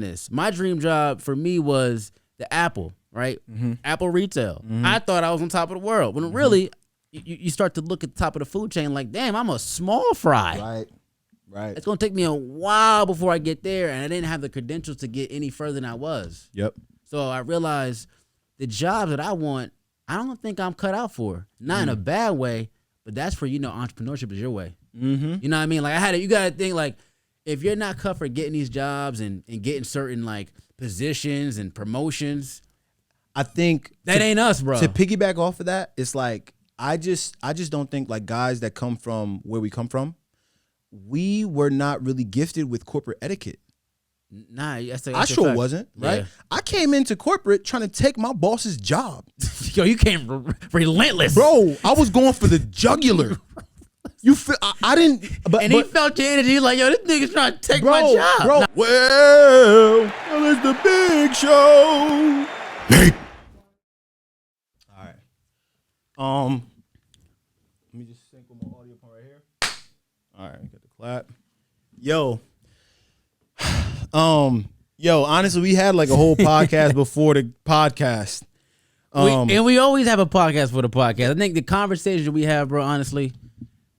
this. My dream job for me was the Apple, right? Apple retail. I thought I was on top of the world. When really, you start to look at the top of the food chain like, damn, I'm a small fry. Right. It's going to take me a while before I get there, and I didn't have the credentials to get any further than I was. Yep. So I realized the jobs that I want, I don't think I'm cut out for. Not in a bad way, but that's for, entrepreneurship is your way. You know what I mean? Like you got to think like, if you're not cut for getting these jobs and getting certain like positions and promotions, I think that ain't us, bro. To piggyback off of that, it's like I just don't think like guys that come from where we come from, we were not really gifted with corporate etiquette. Nah, I sure wasn't, right? Yeah. I came into corporate trying to take my boss's job. Yo, you came relentless. Bro, I was going for the jugular. You feel I didn't, but he felt your energy like, yo, this nigga's trying to take my job. Bro, well, it's the big show. All right. Let me just sync with my audio point right here. All right, got the clap. Yo, honestly, we had like a whole podcast before the podcast. We always have a podcast for the podcast. I think the conversations we have, bro, honestly,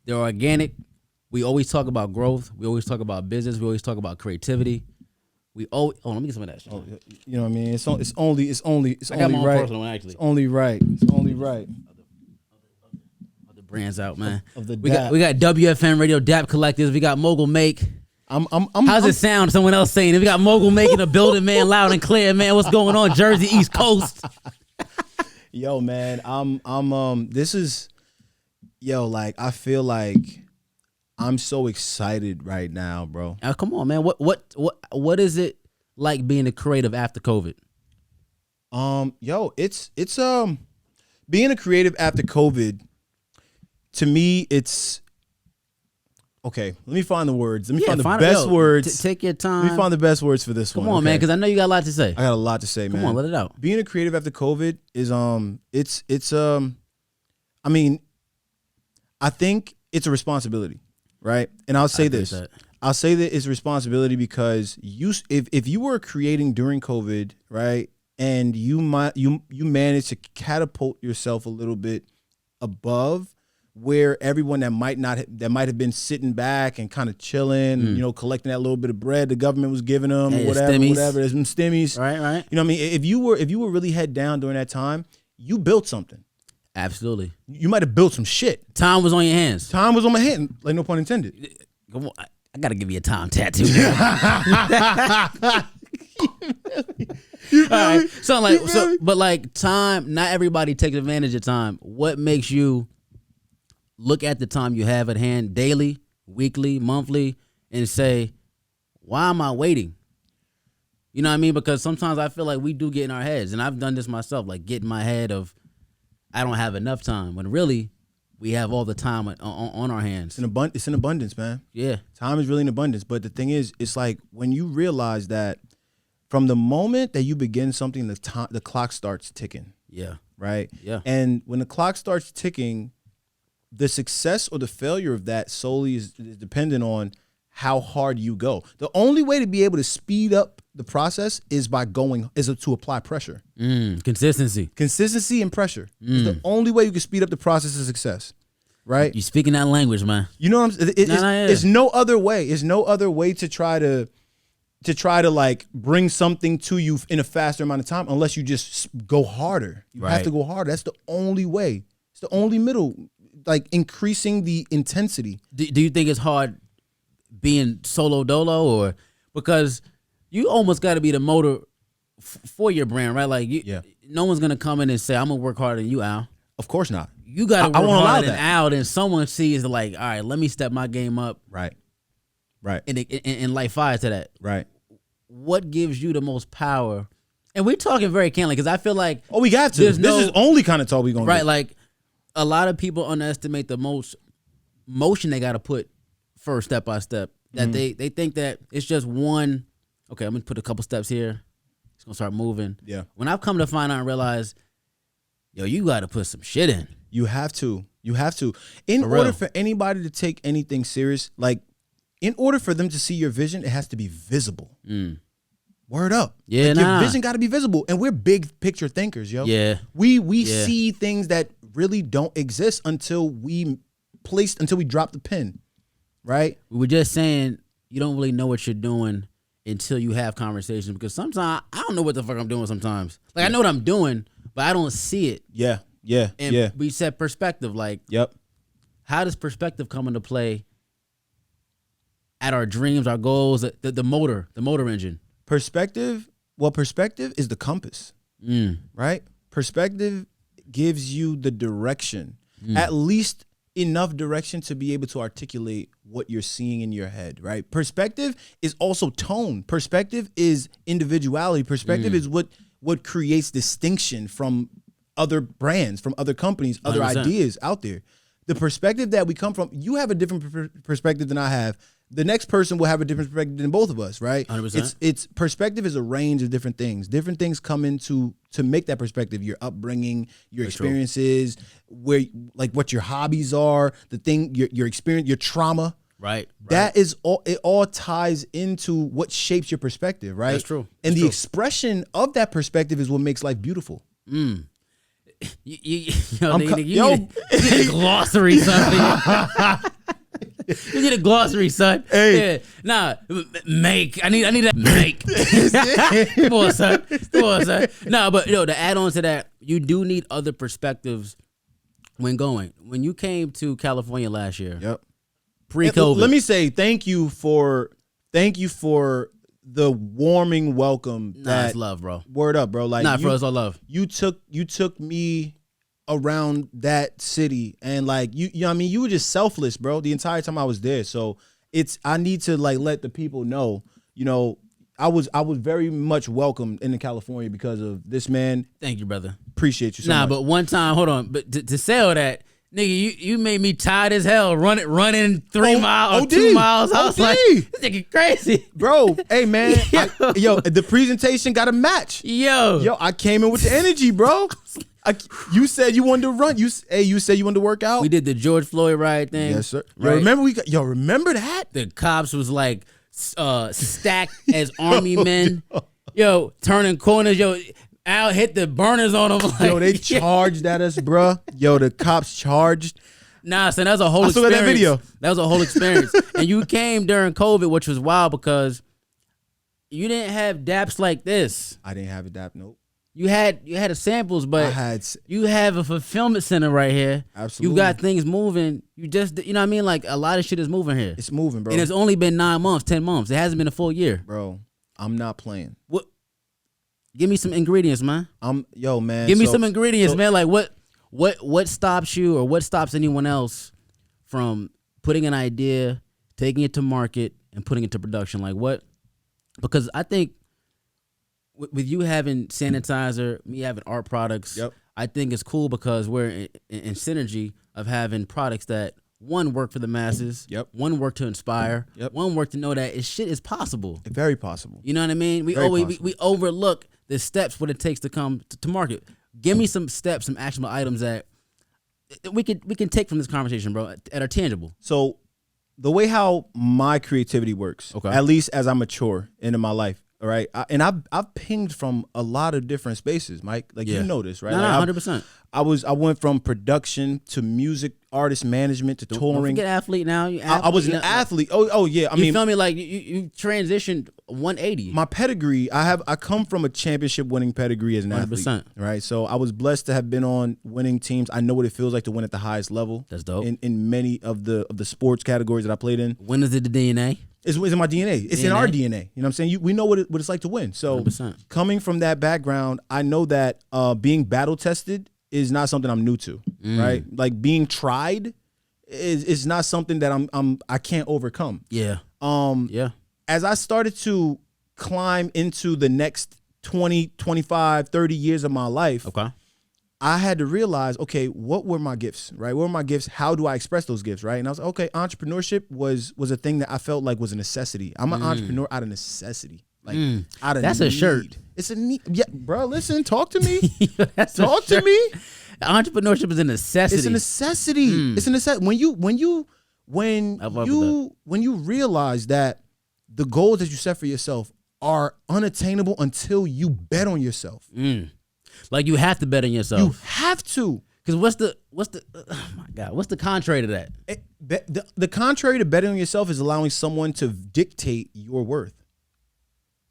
they're organic. We always talk about growth. We always talk about business. We always talk about creativity. Let me get some of that shit. You know what I mean? It's only I got my own right. personal one, actually. It's only right. It's only right. Other brands out, man. We got WFM Radio, DAP Collectives. We got Mogul Make. How's it sound? Someone else saying it. We got Mogul Make in the building, man, loud and clear, man. What's going on? Jersey, East Coast. Yo, man, this is, like, I feel like I'm so excited right now, bro. Now, come on, man. What is it like being a creative after COVID? It's being a creative after COVID. To me, it's okay. Let me find the words. Let me find the best words. Take your time. Let me find the best words for this one. Come on, man, because I know you got a lot to say. I got a lot to say, man. Come on, let it out. Being a creative after COVID is I mean, I think it's a responsibility, right? And I'll say this. I'll say that it's a responsibility because if you were creating during COVID, right, and you managed to catapult yourself a little bit above where everyone that might have been sitting back and kind of chilling, collecting that little bit of bread the government was giving them, whatever, there's some stimmies, right. You know what I mean? If you were really head down during that time, you built something. Absolutely. You might have built some shit. Time was on your hands. Time was on my hand, like no pun intended. Come on, I gotta give you a time tattoo. All right. But like time, not everybody takes advantage of time. What makes you look at the time you have at hand daily, weekly, monthly, and say, why am I waiting? You know what I mean? Because sometimes I feel like we do get in our heads, and I've done this myself, like get in my head of I don't have enough time, when really we have all the time on our hands. It's in abundance, man. Yeah. Time is really in abundance. But the thing is, it's like when you realize that from the moment that you begin something, the clock starts ticking. Yeah. Right? Yeah. And when the clock starts ticking, the success or the failure of that solely is dependent on how hard you go. The only way to be able to speed up the process is to apply pressure. Consistency and pressure is the only way you can speed up the process of success. Right? You speaking that language, man. You know what I'm saying? It's no other way. It's no other way to try to like bring something to you in a faster amount of time unless you just go harder. You have to go harder. That's the only way. It's the only middle, like increasing the intensity. Do you think it's hard being solo dolo, or because you almost got to be the motor for your brand, right? Like no one's gonna come in and say I'm gonna work harder than you, Al. Of course not. You got to work harder than Al, and someone sees like, all right, let me step my game up. Right. And light fire to that. Right. What gives you the most power? And we're talking very candidly because I feel like we got to. This is only kind of talk we gonna right. do. Like a lot of people underestimate the most motion they got to put first, step by step. That they think that it's just one. Okay, I'm gonna put a couple steps here. It's gonna start moving. Yeah. When I've come to find out and realize, yo, you got to put some shit in. You have to. In order for anybody to take anything serious, like in order for them to see your vision, it has to be visible. Word up. Yeah, like, nah. Your vision got to be visible. And we're big picture thinkers, yo. Yeah. We see things that really don't exist until we drop the pin, right? We were just saying you don't really know what you're doing until you have conversations, because sometimes I don't know what the fuck I'm doing sometimes. Like, I know what I'm doing, but I don't see it. Yeah. And we said perspective. Like, Yep. How does perspective come into play at our dreams, our goals, the motor engine? Perspective is the compass, right? Perspective gives you the direction, at least enough direction to be able to articulate what you're seeing in your head, right? Perspective is also tone. Perspective is individuality. Perspective is what creates distinction from other brands, from other companies, other 100%. ideas out there. The perspective that we come from, you have a different perspective than I have. The next person will have a different perspective than both of us, right? 100%. It's perspective is a range of different things. Different things come into to make that perspective. Your upbringing, your experiences, where like what your hobbies are, the thing, your experience, your trauma. Right. That is all. It all ties into what shapes your perspective, right? That's true. And the expression of that perspective is what makes life beautiful. You need a glossary, son. You need a glossary, son. Hey. Yeah. Nah, make. I need that make. Come on, son. Nah, but to add on to that, you do need other perspectives when going. When you came to California last year, Yep. pre-COVID. Let me say thank you for the warming welcome. Nah, it's love, bro. Word up, bro. Like, Nah, bro, it's all love. You took me around that city, and like you know what I mean, you were just selfless, bro, the entire time I was there. So I need to like let the people know, I was very much welcomed into California because of this man. Thank you, brother. Appreciate you so much. But one time, hold on, but to sell that, nigga, you made me tired as hell running 3 miles or 2 miles. I was like, this nigga crazy, bro. Hey man, the presentation got a match. Yo, I came in with the energy, bro. You said you wanted to run. You said you wanted to work out. We did the George Floyd riot thing. Yes, sir. Right? Remember that? The cops was like stacked as army men. Yo, turning corners. Yo, Al hit the burners on them. Like, they charged at us, bro. Yo, the cops charged. Nah, son, that was a whole experience. I saw that video. That was a whole experience. And you came during COVID, which was wild because you didn't have daps like this. I didn't have a dap, nope. You had a samples, but you have a fulfillment center right here. Absolutely. You got things moving. You just, you know what I mean? Like, a lot of shit is moving here. It's moving, bro. And it's only been 9 months, 10 months. It hasn't been a full year. Bro, I'm not playing. What? Give me some ingredients, man. Man. Give me some ingredients, man. Like, what stops you, or what stops anyone else from putting an idea, taking it to market, and putting it to production? Like, what? Because I think with you having sanitizer, me having art products, I think it's cool because we're in synergy of having products that, one, work for the masses, one, work to inspire, one, work to know that shit is possible. Very possible. You know what I mean? We overlook the steps, what it takes to come to market. Give me some steps, some actionable items that we can take from this conversation, bro, that are tangible. So the way how my creativity works, at least as I mature into my life, all right, I've pinged from a lot of different spaces, Mike. Like, you know this, right? No, like 100%. I went from production to music artist management to touring. Don't forget athlete now. I was an athlete. Oh yeah. I mean, you feel me? Like you transitioned 180. My pedigree, I come from a championship winning pedigree as an 100%. Athlete. Right. So I was blessed to have been on winning teams. I know what it feels like to win at the highest level. That's dope. In many of the sports categories that I played in. When is it the DNA? It's in my DNA. It's in our DNA. You know what I'm saying? We know what it's like to win. So 100%. Coming from that background, I know that being battle tested is not something I'm new to. Right? Like, being tried is not something that I can't overcome. Yeah. As I started to climb into the next 20, 25, 30 years of my life, I had to realize, okay, what were my gifts, right? What were my gifts? How do I express those gifts, right? And I was like, okay, entrepreneurship was a thing that I felt like was a necessity. I'm an entrepreneur out of necessity. Like, out of That's need. A shirt. It's a need. Yeah, bro, listen, talk to me. Talk to me. Entrepreneurship is a necessity. It's a necessity. It's a necessity. When you realize that the goals that you set for yourself are unattainable until you bet on yourself. Like you have to bet on yourself. You have to. Because what's the oh my God, what's the contrary to that? The contrary to betting on yourself is allowing someone to dictate your worth.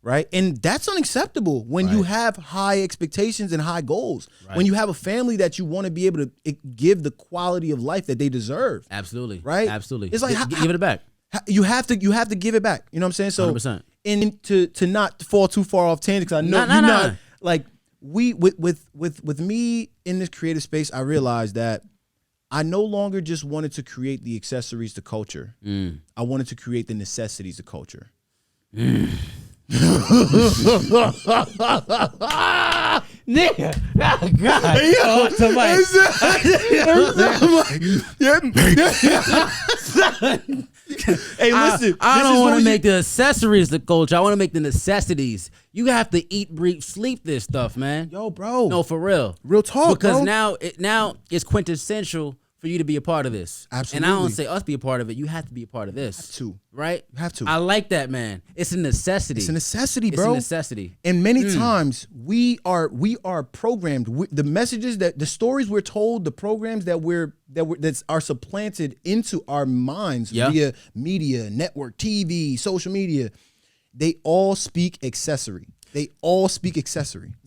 Right? And that's unacceptable when you have high expectations and high goals. Right. When you have a family that you want to be able to give the quality of life that they deserve. Absolutely. Right? Absolutely. It's like give it back. You have to give it back. You know what I'm saying? So 100%. And to not fall too far off tangent, because I know you're not like with me in this creative space, I realized that I no longer just wanted to create the accessories to culture. I wanted to create the necessities of culture. Nigga, oh God! Hey, yo, hey, listen. I don't want to make the accessories the culture. I want to make the necessities. You have to eat, breathe, sleep this stuff, man. Yo, bro. No, for real. Real talk, because bro. now it's quintessential for you to be a part of this. Absolutely. And I don't say us be a part of it. You have to be a part of this. Have to. Right? You have to. I like that, man. It's a necessity. It's a necessity, bro. It's a necessity. And many times we are programmed. The messages the stories we're told, the programs that are supplanted into our minds via media, network, TV, social media, they all speak accessory. Let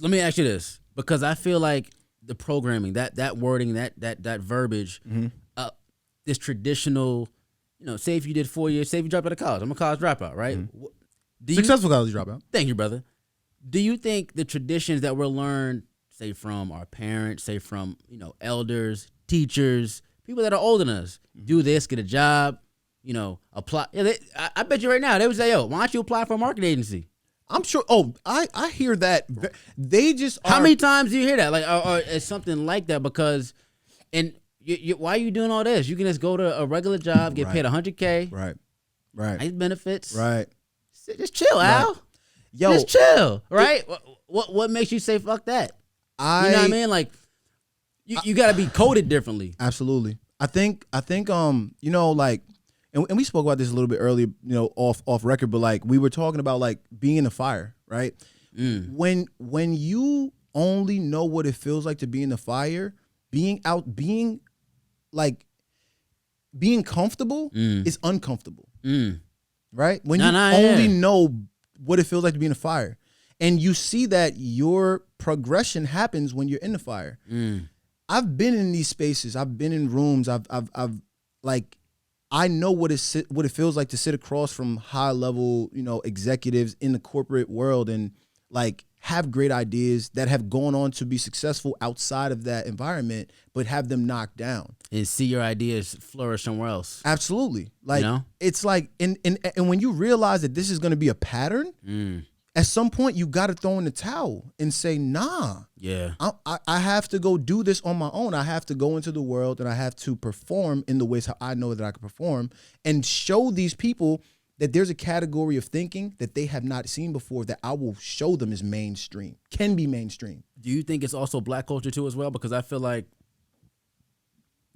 me ask you this, because I feel like the programming, that wording, that verbiage, this traditional, say if you did 4 years, say if you dropped out of college, I'm a college dropout, right? Successful college dropout. Thank you, brother. Do you think the traditions that we're learned, say from our parents, say from elders, teachers, people that are older than us, do this, get a job, apply? I bet you right now they would say, "Yo, why don't you apply for a marketing agency?" I'm sure. Oh, I hear that. They just How many times do you hear that? Like, or it's something like that? Because, and why are you doing all this? You can just go to a regular job, get paid $100K. Right. Nice benefits. Right. Just chill, Al. Yo, just chill. Right. What makes you say fuck that? You know what I mean? Like, you got to be coded differently. Absolutely. I think like. And we spoke about this a little bit earlier, off record, but like we were talking about like being in the fire, right? When you only know what it feels like to be in the fire, being comfortable is uncomfortable, right? When you only know what it feels like to be in the fire, and you see that your progression happens when you're in the fire. I've been in these spaces. I've been in rooms. I've I know what it feels like to sit across from high level, executives in the corporate world and like have great ideas that have gone on to be successful outside of that environment, but have them knocked down and see your ideas flourish somewhere else. Absolutely. Like it's like, and when you realize that this is going to be a pattern, at some point you got to throw in the towel and say, nah, I have to go do this on my own. I have to go into the world and I have to perform in the ways how I know that I can perform and show these people that there's a category of thinking that they have not seen before that I will show them is mainstream, can be mainstream. Do you think it's also black culture too as well? Because I feel like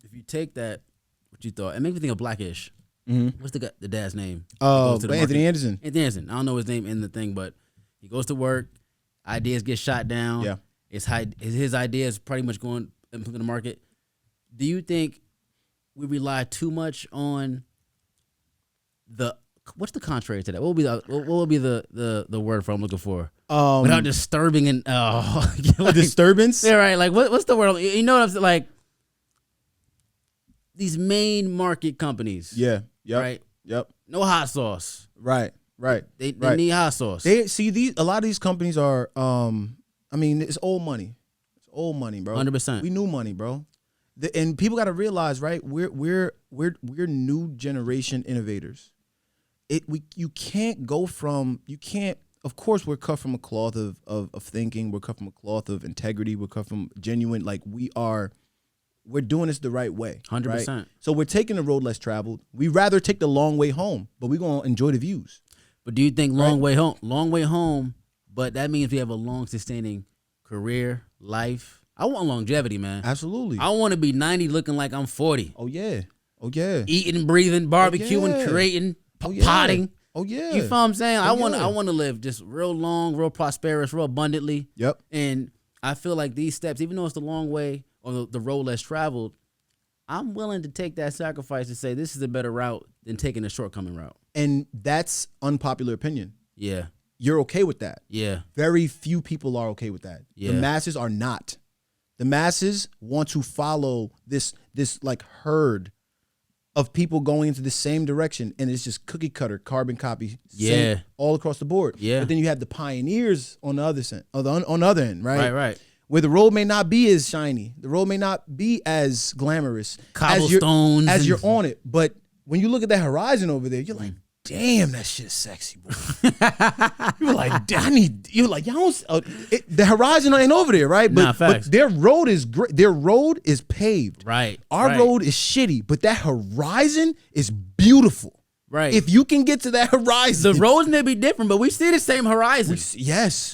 if you take that, what you thought, it makes me think of Blackish. What's the dad's name? Anthony Anderson. Anthony Anderson. I don't know his name in the thing, but he goes to work, ideas get shot down. Yeah. His ideas pretty much going into the market. Do you think we rely too much on what's the contrary to that? What would be the word for I'm looking for? Without disturbing and disturbance? Yeah, right. Like what's the word? You know what I'm saying? Like these main market companies. Yeah. Yep. Right. Yep. No hot sauce. Right. They need hot sauce. A lot of these companies are it's old money. It's old money, bro. 100%. We new money, bro. And people got to realize, right? We're new generation innovators. You can't. Of course, we're cut from a cloth of thinking. We're cut from a cloth of integrity. We're cut from genuine. Like we're doing this the right way. 100%. Right? So we're taking the road less traveled. We rather take the long way home, but we're gonna enjoy the views. But do you think long way home? But that means we have a long sustaining career, life. I want longevity, man. Absolutely. I want to be 90 looking like I'm 40. Oh yeah. Eating, breathing, barbecuing, creating, potting. Oh yeah. You feel what I'm saying? I want yeah. to live just real long, real prosperous, real abundantly. Yep. And I feel like these steps, even though it's the long way or the road less traveled, I'm willing to take that sacrifice to say this is a better route than taking the shortcoming route. And that's unpopular opinion. Yeah. You're okay with that. Yeah. Very few people are okay with that. Yeah. The masses are not. The masses want to follow this like herd of people going into the same direction, and it's just cookie cutter, carbon copy, same, all across the board. Yeah. But then you have the pioneers on the other end, on the other end, right? Right. Where the road may not be as shiny, the road may not be as glamorous, cobblestones as you're on it. But when you look at that horizon over there, you're like, damn, that shit's sexy, bro. You're like, you're like, y'all the horizon ain't over there, right? But their road is great. Their road is paved. Right. Our road is shitty, but that horizon is beautiful. Right. If you can get to that horizon. The roads may be different, but we see the same horizon. Yes.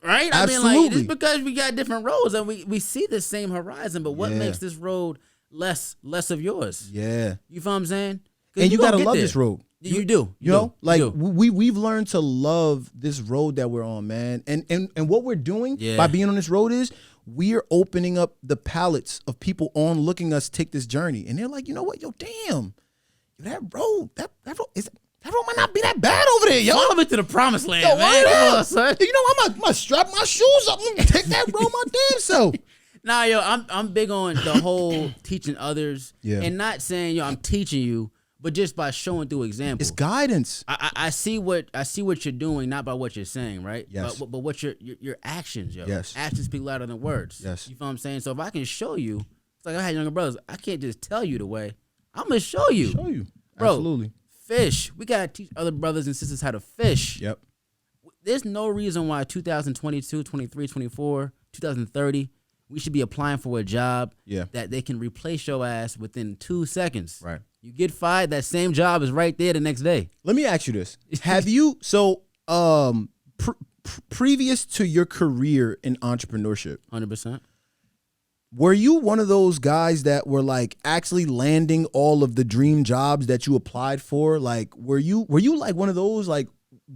Right? Absolutely. I mean, like, just because we got different roads and we see the same horizon, but what makes this road less of yours? Yeah. You feel what I'm saying? And you gotta love this road. You do. You know, we've learned to love this road that we're on, man. And what we're doing by being on this road is we're opening up the palettes of people on looking us take this journey. And they're like, you know what? Yo, damn. That road might not be that bad over there, yo. Follow me to the promised land, man. Come on, son. You know, I'm gonna strap my shoes up and take that road my damn self. Nah, yo, I'm big on the whole teaching others and not saying, yo, I'm teaching you, but just by showing through example. It's guidance. I see what you're doing, not by what you're saying, right? Yes. But what your actions, yo. Yes. Actions speak louder than words. Yes. You feel what I'm saying? So if I can show you, it's like I had younger brothers. I can't just tell you the way. I'm gonna show you. Bro, Absolutely. Fish. We gotta teach other brothers and sisters how to fish. Yep. There's no reason why 2022, 23, 24, 2030, we should be applying for a job that they can replace your ass within 2 seconds. Right. You get fired, that same job is right there the next day. Let me ask you this. Have you, previous to your career in entrepreneurship, 100%. were you one of those guys that were like actually landing all of the dream jobs that you applied for? Like, were you like one of those, like,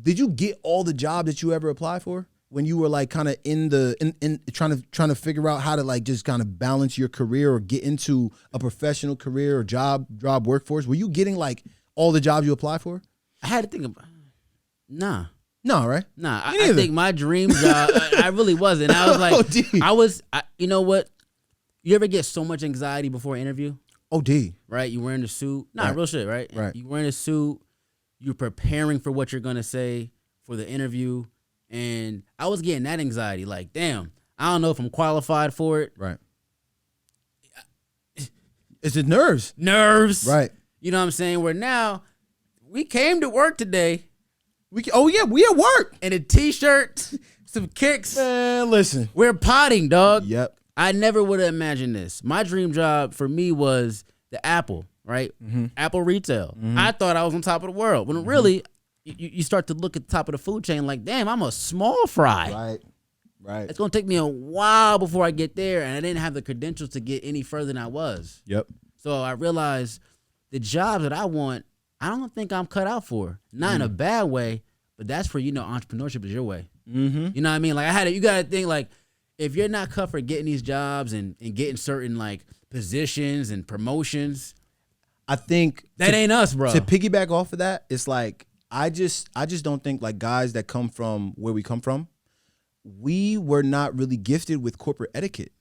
did you get all the jobs that you ever applied for when you were like kind of in trying to figure out how to like just kind of balance your career or get into a professional career or job workforce? Were you getting like all the jobs you applied for? I had to think about Nah, right? Nah, I think my dream job, I really wasn't. I was like, you know what? You ever get so much anxiety before an interview? OD. Right? You wearing a suit. Nah, real shit, right? Right. You wearing a suit. You're preparing for what you're going to say for the interview. And I was getting that anxiety. Like, damn, I don't know if I'm qualified for it. Right. It's the nerves. Nerves. Right. You know what I'm saying? Where now, we came to work today. We at work. In a t-shirt, some kicks. Man, listen. We're potting, dog. Yep. I never would have imagined this. My dream job for me was the Apple, right? Mm-hmm. Apple retail. Mm-hmm. I thought I was on top of the world. When really, you start to look at the top of the food chain like, damn, I'm a small fry. Right. It's going to take me a while before I get there, and I didn't have the credentials to get any further than I was. Yep. So I realized the jobs that I want, I don't think I'm cut out for. Not in a bad way, but that's where, entrepreneurship is your way. Mm-hmm. You know what I mean? Like, you got to think, like, if you're not cut for getting these jobs and getting certain, like, positions and promotions, I think that ain't us, bro. To piggyback off of that, it's like, I just don't think, like, guys that come from where we come from, we were not really gifted with corporate etiquette.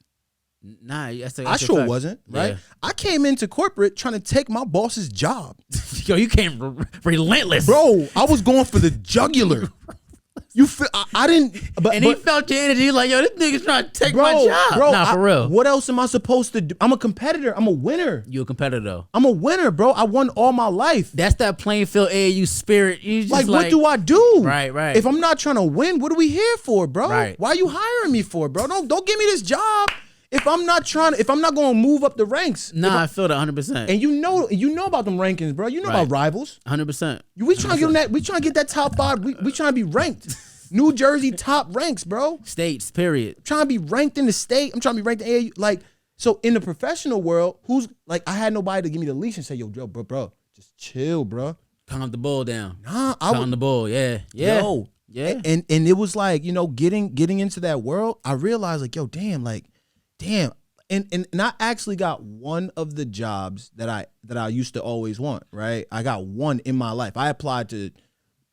Nah, I sure wasn't, right? Yeah. I came into corporate trying to take my boss's job. Yo, you came relentless. Bro, I was going for the jugular. You feel I didn't, but he felt your energy like, yo, this nigga's trying to take my job. Bro, nah, for real. What else am I supposed to do? I'm a competitor. I'm a winner. You a competitor though. I'm a winner, bro. I won all my life. That's that Plainfield AAU spirit. You just like, what do I do? Right. If I'm not trying to win, what are we here for, bro? Right. Why are you hiring me for, bro? Don't give me this job if I'm not going to move up the ranks. Nah, I feel that 100%. And you know about them rankings, bro. You know about rivals. 100%. We trying to get on that. We trying to get that top 5. We trying to be ranked. New Jersey top ranks, bro. States, period. I'm trying to be ranked in the state. I'm trying to be ranked in AAU. Like, so in the professional world, I had nobody to give me the leash and say, yo, bro, just chill, bro. Calm the bull down. Nah, Calm the bull. Yeah. Yo. Yeah. And it was like, you know, getting into that world, I realized like, yo, damn. And I actually got one of the jobs that I used to always want, right? I got one in my life. I applied to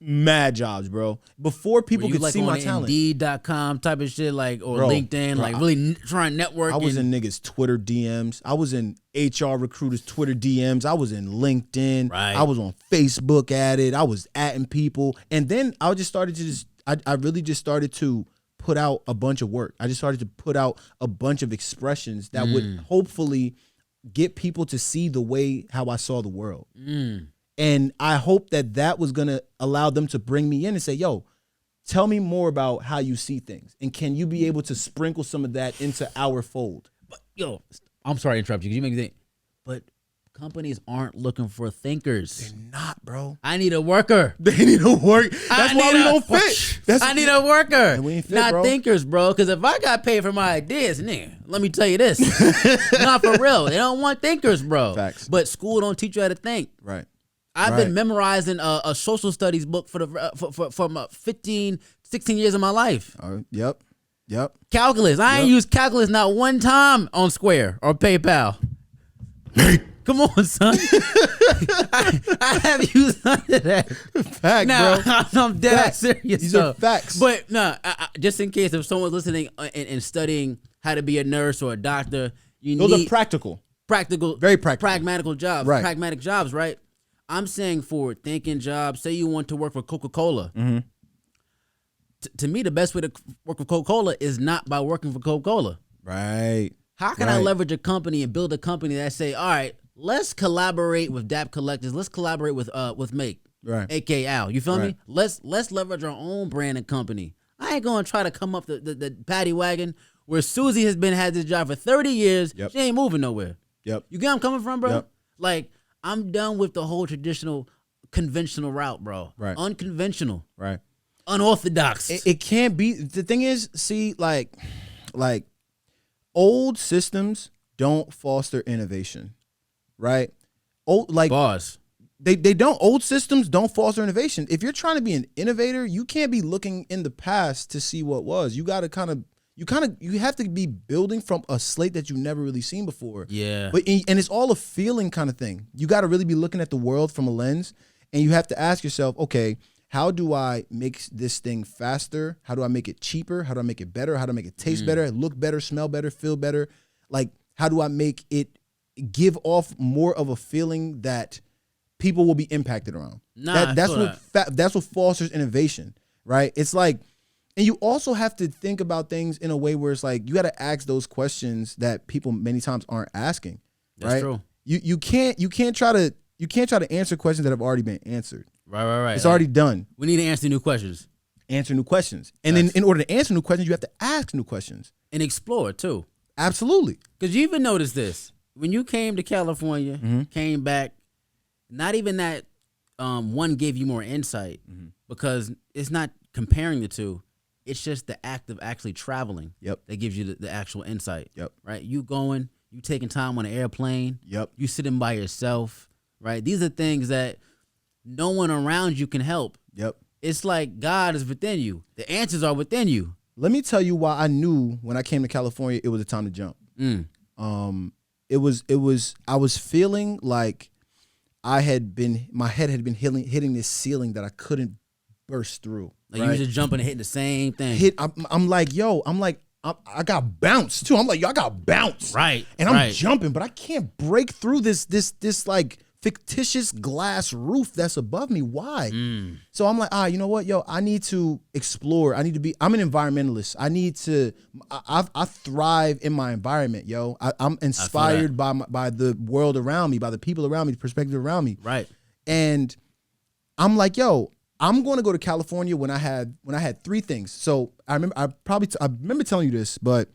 mad jobs, bro. Before people could see my talent. Indeed.com type of shit, like, or bro, LinkedIn, bro, like really trying to network. I was in niggas' Twitter DMs. I was in HR recruiters' Twitter DMs. I was in LinkedIn. Right. I was on Facebook at it. I was atting people. And then I just started to I really just started to put out a bunch of work. I just started to put out a bunch of expressions that would hopefully get people to see the way how I saw the world. And I hope that was going to allow them to bring me in and say, yo, tell me more about how you see things. And can you be able to sprinkle some of that into our fold? But, yo, I'm sorry to interrupt you because you make me think, but companies aren't looking for thinkers. They're not, bro. I need a worker. They need a work. That's why we don't fit. I need a worker. And we ain't fit, not bro. Thinkers, bro. Because if I got paid for my ideas, nigga, let me tell you this. Not for real. They don't want thinkers, bro. Facts. But school don't teach you how to think. Right. I've been memorizing a social studies book for 15, 16 years of my life. Yep. Calculus. I ain't used calculus not one time on Square or PayPal. Come on, son. I haven't used none of that. Fact, bro. I'm dead serious. These are facts. But no, just in case if someone's listening and studying how to be a nurse or a doctor, those are practical, very practical, pragmatical jobs, right? Pragmatic jobs, right? I'm saying forward thinking jobs. Say you want to work for Coca-Cola. Mm-hmm. To me, the best way to work for Coca-Cola is not by working for Coca-Cola. Right. How can I leverage a company and build a company that say, all right, let's collaborate with DAP Collectors. Let's collaborate with Make, right? A.K.A. Al. You feel me? Let's leverage our own brand and company. I ain't going to try to come up the paddy wagon where Susie has had this job for 30 years. Yep. She ain't moving nowhere. Yep. You get where I'm coming from, bro? Yep. Like, I'm done with the whole traditional, conventional route, bro. Right. Unconventional. Right. Unorthodox. It can't be. The thing is, see, like old systems don't foster innovation, right? Bars. They don't. Old systems don't foster innovation. If you're trying to be an innovator, you can't be looking in the past to see what was. You got to you have to be building from a slate that you've never really seen before. Yeah. And it's all a feeling kind of thing. You got to really be looking at the world from a lens, and you have to ask yourself, okay, how do I make this thing faster? How do I make it cheaper? How do I make it better? How do I make it taste better, look better, smell better, feel better? Like, how do I make it give off more of a feeling that people will be impacted around? That's what fosters innovation, right? It's like, and you also have to think about things in a way where it's like you got to ask those questions that people many times aren't asking. That's right? true. You can't try to answer questions that have already been answered. Right. It's already done. We need to answer new questions. Answer new questions. And then in order to answer new questions, you have to ask new questions. And explore, too. Absolutely. Because you even noticed this. When you came to California, came back, not even that one gave you more insight because it's not comparing the two. It's just the act of actually traveling that gives you the actual insight. Right? You going, you taking time on an airplane. You sitting by yourself. Right? These are things that no one around you can help. It's like God is within you. The answers are within you. Let me tell you why I knew when I came to California it was a time to jump. I was feeling like my head had been hitting this ceiling that I couldn't burst through. Like you were just jumping and hitting the same thing. I got bounced too. I'm like, yo, I got bounced. Right. And I'm jumping, but I can't break through this like fictitious glass roof that's above me. Why? So I'm like, you know what, yo, I need to explore. I'm an environmentalist. I thrive in my environment, yo. I'm inspired by the world around me, by the people around me, the perspective around me. Right. And I'm like, yo, I'm going to go to California when I had three things. So I remember telling you this, but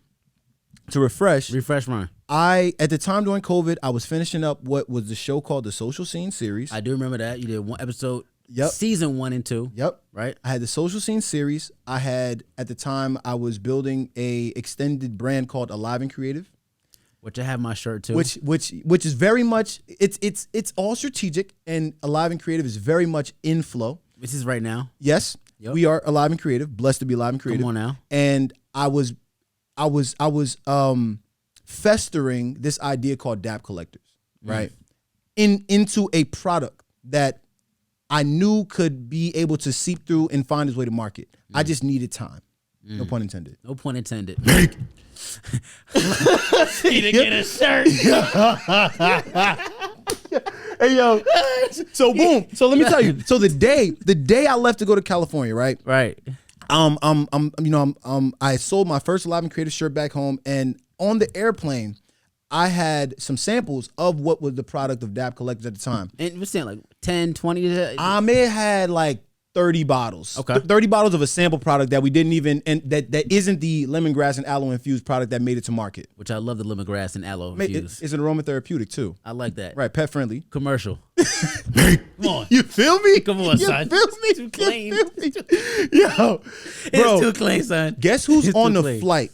to refresh mine. At the time during COVID, I was finishing up what was the show called The Social Scene series. I do remember that. You did one episode, season 1 and 2. Right. I had the Social Scene series. At the time, I was building a extended brand called Alive and Creative. Which I have my shirt too. Which is very much it's all strategic, and Alive and Creative is very much in flow. This is right now. Yes, we are Alive and Creative. Blessed to be Alive and Creative. Come on now. And I was festering this idea called Dap Collectors, right? Into a product that I knew could be able to seep through and find its way to market. I just needed time. No pun intended. No pun intended. He didn't get a shirt. Hey yo, so boom. So let me tell you. So the day I left to go to California, right? Right. I sold my first Alive and Creative shirt back home, and on the airplane, I had some samples of what was the product of Dap Collectors at the time. And we're saying like 10, 20. I may have had like 30 bottles. Okay. 30 bottles of a sample product that we didn't even, and that isn't the lemongrass and aloe infused product that made it to market. Which I love the lemongrass and aloe infused. It's an aromatherapeutic too. I like that. Right, pet friendly. Commercial. Come on. You feel me? Come on, you son. Feel me? Too clean. You feel me? Yo, bro, It's too clean, son. guess who's It's on too the clean. flight?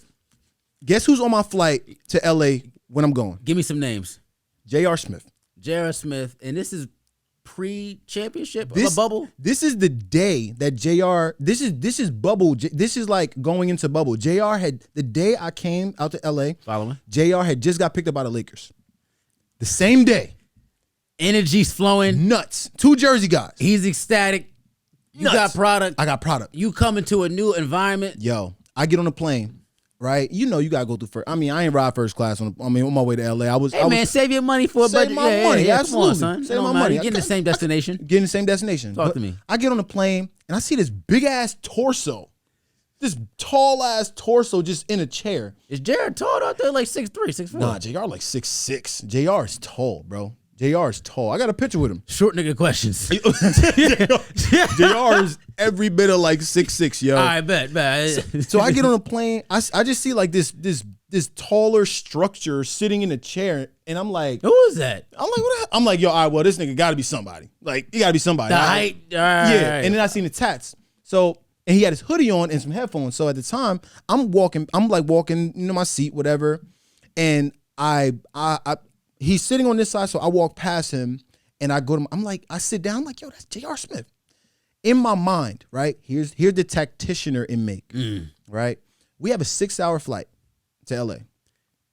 Guess who's on my flight to LA when I'm going? Give me some names. J.R. Smith. J.R. Smith, and this is pre-championship This bubble. This is the day that JR. This is bubble. This is like going into bubble. JR had the day I came out to LA. Following. JR had just got picked up by the Lakers. The same day. Energy's flowing. Nuts. 2 Jersey guys. He's ecstatic. You Nuts. got product. I got product. You come into a new environment. Yo, I get on a plane. Right, you know you gotta go through first. I mean, I ain't ride first class on my way to LA. Hey man, save your money for a Save budget. my money, Come absolutely. on, son. Save It don't my matter. money. You get in the same destination. Get in the same destination. Talk to me. I get on the plane and I see this big ass torso, this tall ass torso just in a chair. Is Jared tall out there like 6'3", 6'4"? Nah, JR like 6'6". JR is tall, bro. JR is tall. I got a picture with him. Short nigga questions. JR is every bit of like 6'6", yo. I bet. So I get on a plane. I just see like this taller structure sitting in a chair, and I'm like, Who is that? I'm like, what? I'm like, yo, all right, well, this nigga got to be somebody. Like, he got to be somebody. The All right. height. All right. Yeah, and then I seen the tats. So, and he had his hoodie on and some headphones. So at the time, I'm walking, my seat, whatever, and he's sitting on this side, so I walk past him, and I go to, I sit down, I'm like, yo, that's J.R. Smith. In my mind, right? Here's the tacticianer in make, right? We have a 6-hour flight to LA,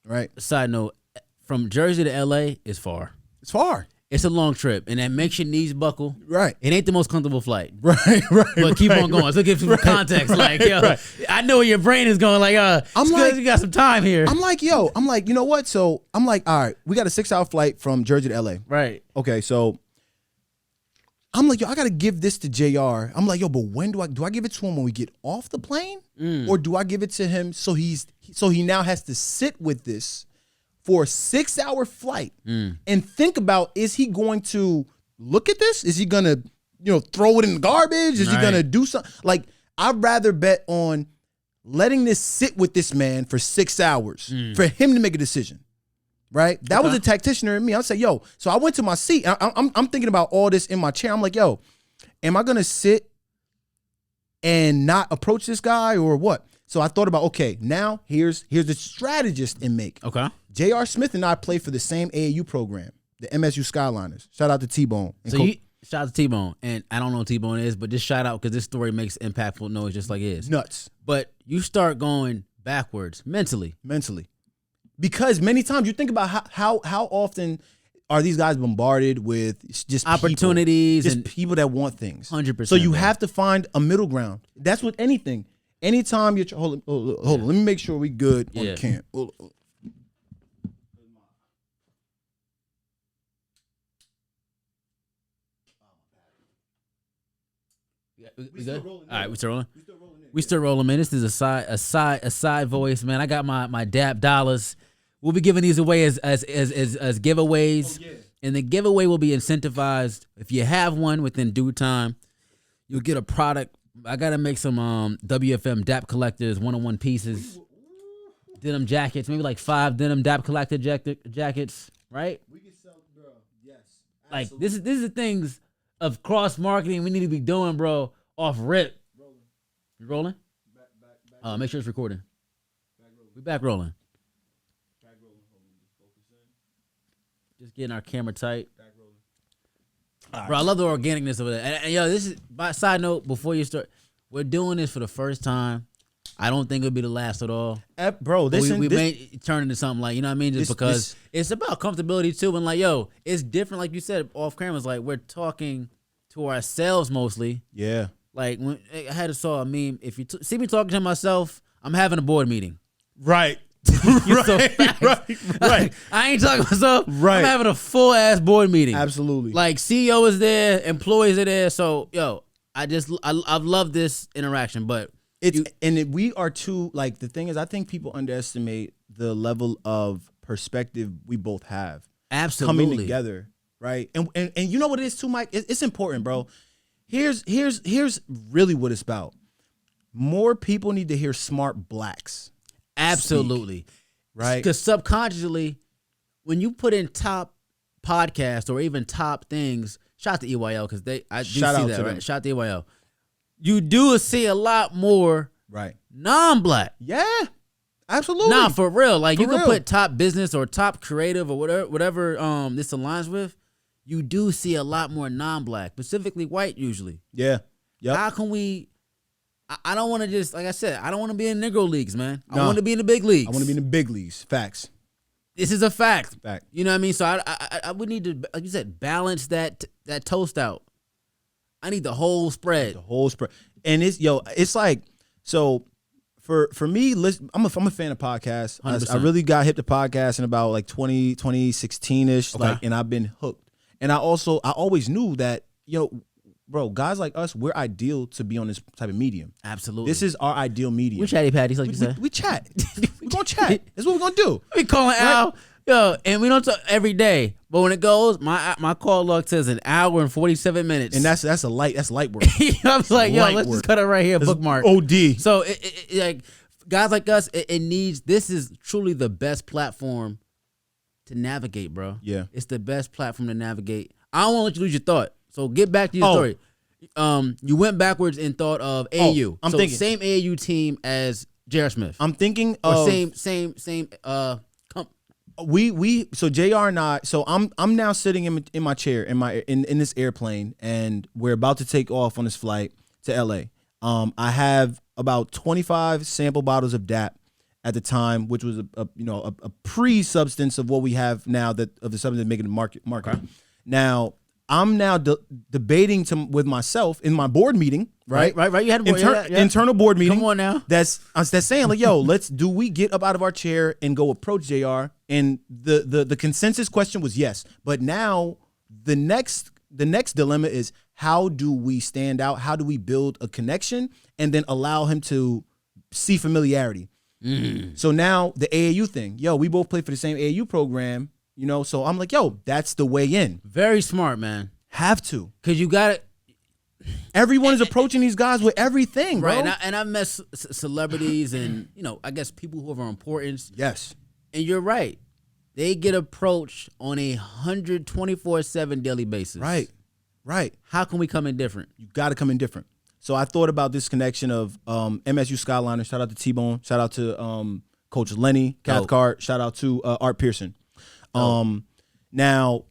right? Side note, from Jersey to LA is far. It's far. It's a long trip, and that makes your knees buckle. Right. It ain't the most comfortable flight. Right. But keep on going. So give some context. Like, yo, I know where your brain is going. Like, I'm it's like, good you got some time here. I'm like, you know what? So I'm like, all right, we got a 6-hour flight from Jersey to LA. Right. Okay, so I'm like, yo, I gotta give this to JR. I'm like, yo, but when do I give it to him when we get off the plane? Or do I give it to him so he now has to sit with this for a 6-hour flight and think about, is he going to look at this? Is he gonna, throw it in the garbage? Is he gonna do something? Like, I'd rather bet on letting this sit with this man for 6 hours for him to make a decision. Right? That was a tacticianer in me. I'd say, yo, so I went to my seat. I'm thinking about all this in my chair. I'm like, yo, am I gonna sit and not approach this guy or what? So I thought about, okay, now here's the strategist in make. Okay. J.R. Smith and I play for the same AAU program, the MSU Skyliners. Shout out to T-Bone. Shout out to T-Bone. And I don't know what T-Bone is, but just shout out because this story makes impactful noise just like it is. Nuts. But you start going backwards mentally. Because many times you think about how often are these guys bombarded with just Opportunities people, and people that want things. 100%. So you have to find a middle ground. That's with anything. Anytime you're hold on, let me make sure we good on camp. We good? All right, we still rolling. We still rolling, man. This is a side voice, man. I got my DAP dollars. We'll be giving these away as giveaways, and the giveaway will be incentivized. If you have one within due time, you'll get a product. I gotta make some WFM DAP collectors 101 pieces, denim jackets, maybe like 5 denim DAP collector jackets, right? We can sell, bro. Yes. Like this is the things of cross marketing we need to be doing, bro. Off rip. You rolling? Back. Make sure it's recording. We back rolling. Just getting our camera tight. Bro, I love the organicness of it. And yo, this is by side note. Before you start, we're doing this for the first time. I don't think it'll be the last at all, bro. We may turn into something like, you know what I mean, just because it's about comfortability too. And like, yo, it's different. Like you said, off camera, it's like we're talking to ourselves mostly. Yeah. Like when I had to saw a meme. If you see me talking to myself, I'm having a board meeting. Right. Right. I ain't talking to myself. Right. I'm having a full ass board meeting. Absolutely. Like CEO is there, employees are there. So yo, I've loved this interaction, but we are too, like, the thing is, I think people underestimate the level of perspective we both have. Absolutely. Coming together, right? And you know what it is too, Mike? It's important, bro. Here's really what it's about. More people need to hear smart blacks. Absolutely. Speak, right? Because subconsciously, when you put in top podcasts or even top things, shout out to EYL because I do see that, right? Shout out to EYL. You do see a lot more non-black. Yeah, absolutely. Nah, for real. Like you can put top business or top creative or whatever this aligns with. You do see a lot more non-black, specifically white usually. Yeah. Yep. How can we? I don't want to just, like I said, I don't want to be in Negro leagues, man. I want to be in the big leagues. I want to be in the big leagues. Facts. This is a fact. Fact. You know what I mean? So I would need to, like you said, balance that toast out. I need the whole spread. The whole spread. And it's like, so for me, I'm a fan of podcasts. I really got hip to podcasts in about like 2016-ish. Okay. And I've been hooked. And I always knew that, bro, guys like us, we're ideal to be on this type of medium. Absolutely. This is our ideal medium. We chatty patties, like you said. We chat. We're going to chat. That's what we're going to do. We calling Al. Yo, and we don't talk every day, but when it goes, my call log says an hour and 47 minutes, and that's light work. I'm like, yo, let's just cut it right here, bookmark. OD. So it like guys like us, it needs. This is truly the best platform to navigate, bro. Yeah, it's the best platform to navigate. I don't want to let you lose your thought. So get back to your story. You went backwards in thought of AAU. I'm thinking same AAU team as J.R. Smith. I'm thinking of same. So JR and I, so I'm now sitting in my chair in this airplane, and we're about to take off on this flight to LA. I have about 25 sample bottles of DAP at the time, which was a pre-substance of what we have now, that of the substance making the market. Okay. Now I'm debating with myself in my board meeting. Right. You had a board, internal board meeting. Come on now. That's saying like, yo, do we get up out of our chair and go approach JR? And the consensus question was yes. But now the next dilemma is, how do we stand out? How do we build a connection and then allow him to see familiarity? So now the AAU thing, yo, we both play for the same AAU program, so I'm like, yo, that's the way in. Very smart, man. Have to. Because you got it. Everyone is approaching these guys with everything, bro. Right, and I've met celebrities and, I guess people who have importance. Yes. And you're right. They get approached on a 124/7 daily basis. Right. How can we come in different? You got to come in different. So I thought about this connection of MSU Skyliner. Shout out to T-Bone. Shout out to Coach Lenny Cathcart. Shout out to Art Pearson. Now,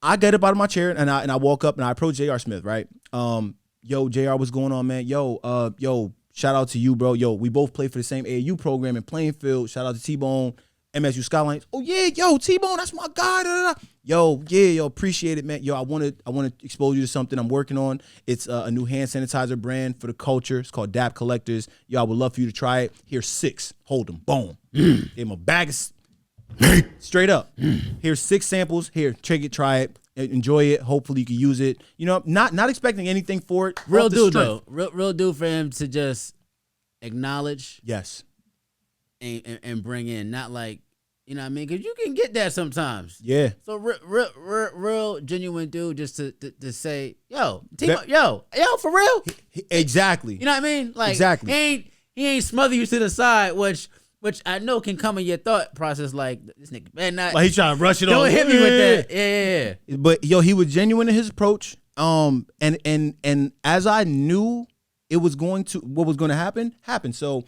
I get up out of my chair and I walk up and I approach J.R. Smith, right? Yo, JR, what's going on, man? Yo, shout out to you, bro. Yo, we both play for the same AAU program in Plainfield. Shout out to T-Bone, MSU Skylines. Oh yeah, yo, T-Bone, that's my guy. Da, da, da. Yo, appreciate it, man. Yo, I want to expose you to something I'm working on. It's a new hand sanitizer brand for the culture. It's called DAP Collectors. Yo, I would love for you to try it. Here's 6. Hold them. Boom. Gave him a bag of straight up. Here's 6 samples. Here, check it, try it. Enjoy it. Hopefully you can use it. Not expecting anything for it. Real dude though. Real dude for him to just acknowledge. Yes. And bring in, not like, you know what I mean? Because you can get that sometimes. Yeah. So real genuine dude just to say, yo, for real. Exactly. You know what I mean? Like, exactly. He ain't smother you to the side, which I know can come in your thought process, like, this nigga, man, not. Like, he's trying to rush it on. Don't hit me with that. Yeah. But, yo, he was genuine in his approach. And as I knew what was going to happen happened. So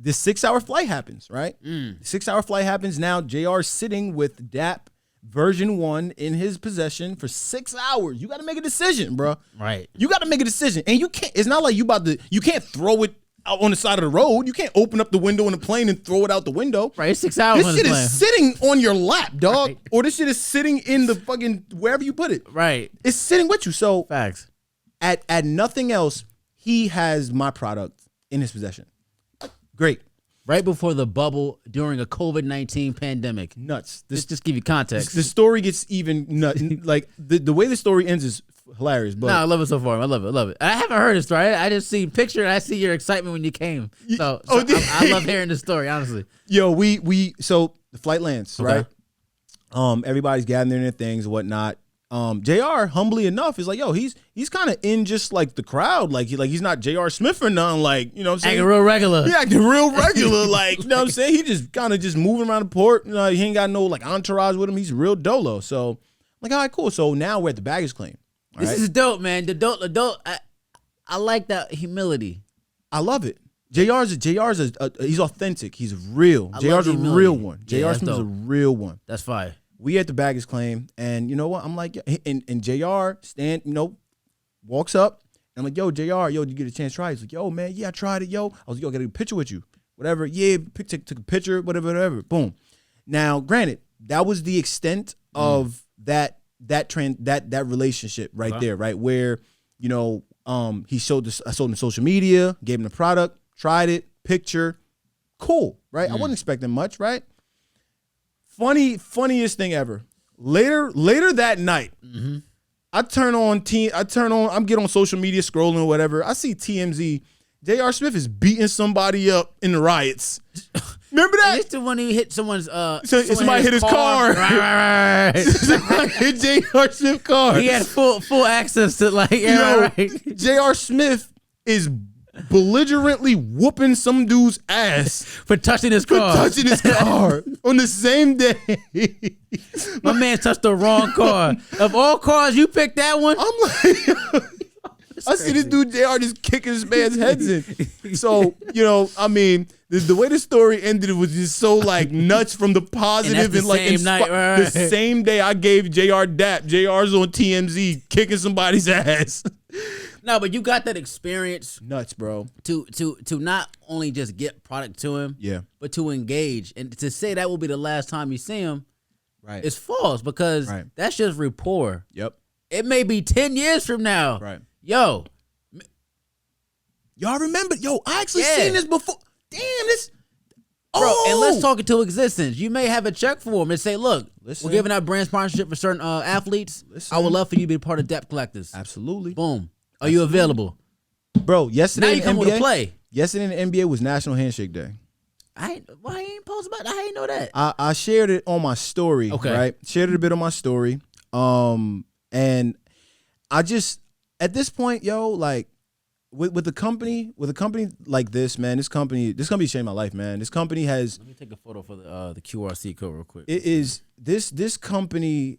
this 6-hour flight happens, right? 6-hour flight happens. Now, JR's sitting with DAP version 1 in his possession for 6 hours. You got to make a decision, bro. Right. You got to make a decision. And you can't, it's not like you can't throw it out on the side of the road. You can't open up the window in the plane and throw it out the window. Right. It's 6 hours. This shit is sitting on your lap, dog. Right. Or this shit is sitting in the fucking, wherever you put it. Right. It's sitting with you. So Facts. at nothing else, he has my product in his possession. Great. Right before the bubble during a COVID-19 pandemic. Nuts. Just give you context. The story gets even nuts. Like the way the story ends is hilarious. But No, I love it so far. I love it. I haven't heard the story. I just see picture and I see your excitement when you came. So I love hearing the story, honestly. Yo, so the flight lands, right? Everybody's gathering their things and whatnot. JR, humbly enough, is like, yo, he's kind of in just like the crowd. Like he's not JR Smith or nothing. Like, you know what I'm saying? Acting real regular. He acting real regular. Like, you know what I'm saying? He just kind of just moving around the port. You know, he ain't got no like entourage with him. He's real dolo. So I'm like, all right, cool. So now we're at the baggage claim. This is dope, man. The dope. I like that humility. I love it. JR's he's authentic. He's real. JR's a real one. JR Smith's a real one. That's fire. We at the baggage claim, and you know what? I'm like, and JR walks up, and I'm like, yo, JR, did you get a chance to try it? He's like, yo, man, yeah, I tried it, yo. I was like, yo, I got a picture with you. Whatever, yeah, took a picture, whatever. Boom. Now, granted, that was the extent of that relationship right there, right? Where, you know, I sold him social media, gave him the product, tried it, picture, cool, right? I wasn't expecting much, right? Funniest thing ever. Later that night, I get on social media scrolling or whatever. I see TMZ. J.R. Smith is beating somebody up in the riots. Remember that? It's the one who hit someone's somebody hit his car. Right. Somebody hit J.R. Smith's car. He had full access to right. J.R. Smith is belligerently whooping some dude's ass for touching his car. On the same day. My man touched the wrong car. Of all cars, you picked that one? I'm like, I see this dude JR just kicking this man's heads in. So, you know, I mean, the way the story ended was just so like nuts from the positive and like same night, right. The same day I gave JR dap. JR's on TMZ kicking somebody's ass. No, but you got that experience. Nuts, bro. To not only just get product to him, yeah, but to engage. And to say that will be the last time you see him, right? It's false because that's just rapport. Yep. It may be 10 years from now. Right. Yo. Y'all remember? Yo, I actually seen this before. Damn, this. Bro, and let's talk it to existence. You may have a check for him and say, look, we're giving out brand sponsorship for certain athletes. I would love for you to be part of Depth Collectors. Absolutely. Boom. Are you available? Bro, yesterday now you come with a play. Yesterday in the NBA was National Handshake Day. Why ain't post about that? I ain't know that. I shared it on my story. Okay. Right? Shared it a bit on my story. And I just, at this point, yo, like, with a company like this, man, this company changed my life, man. This company has. Let me take a photo for the QRC code real quick. It is this company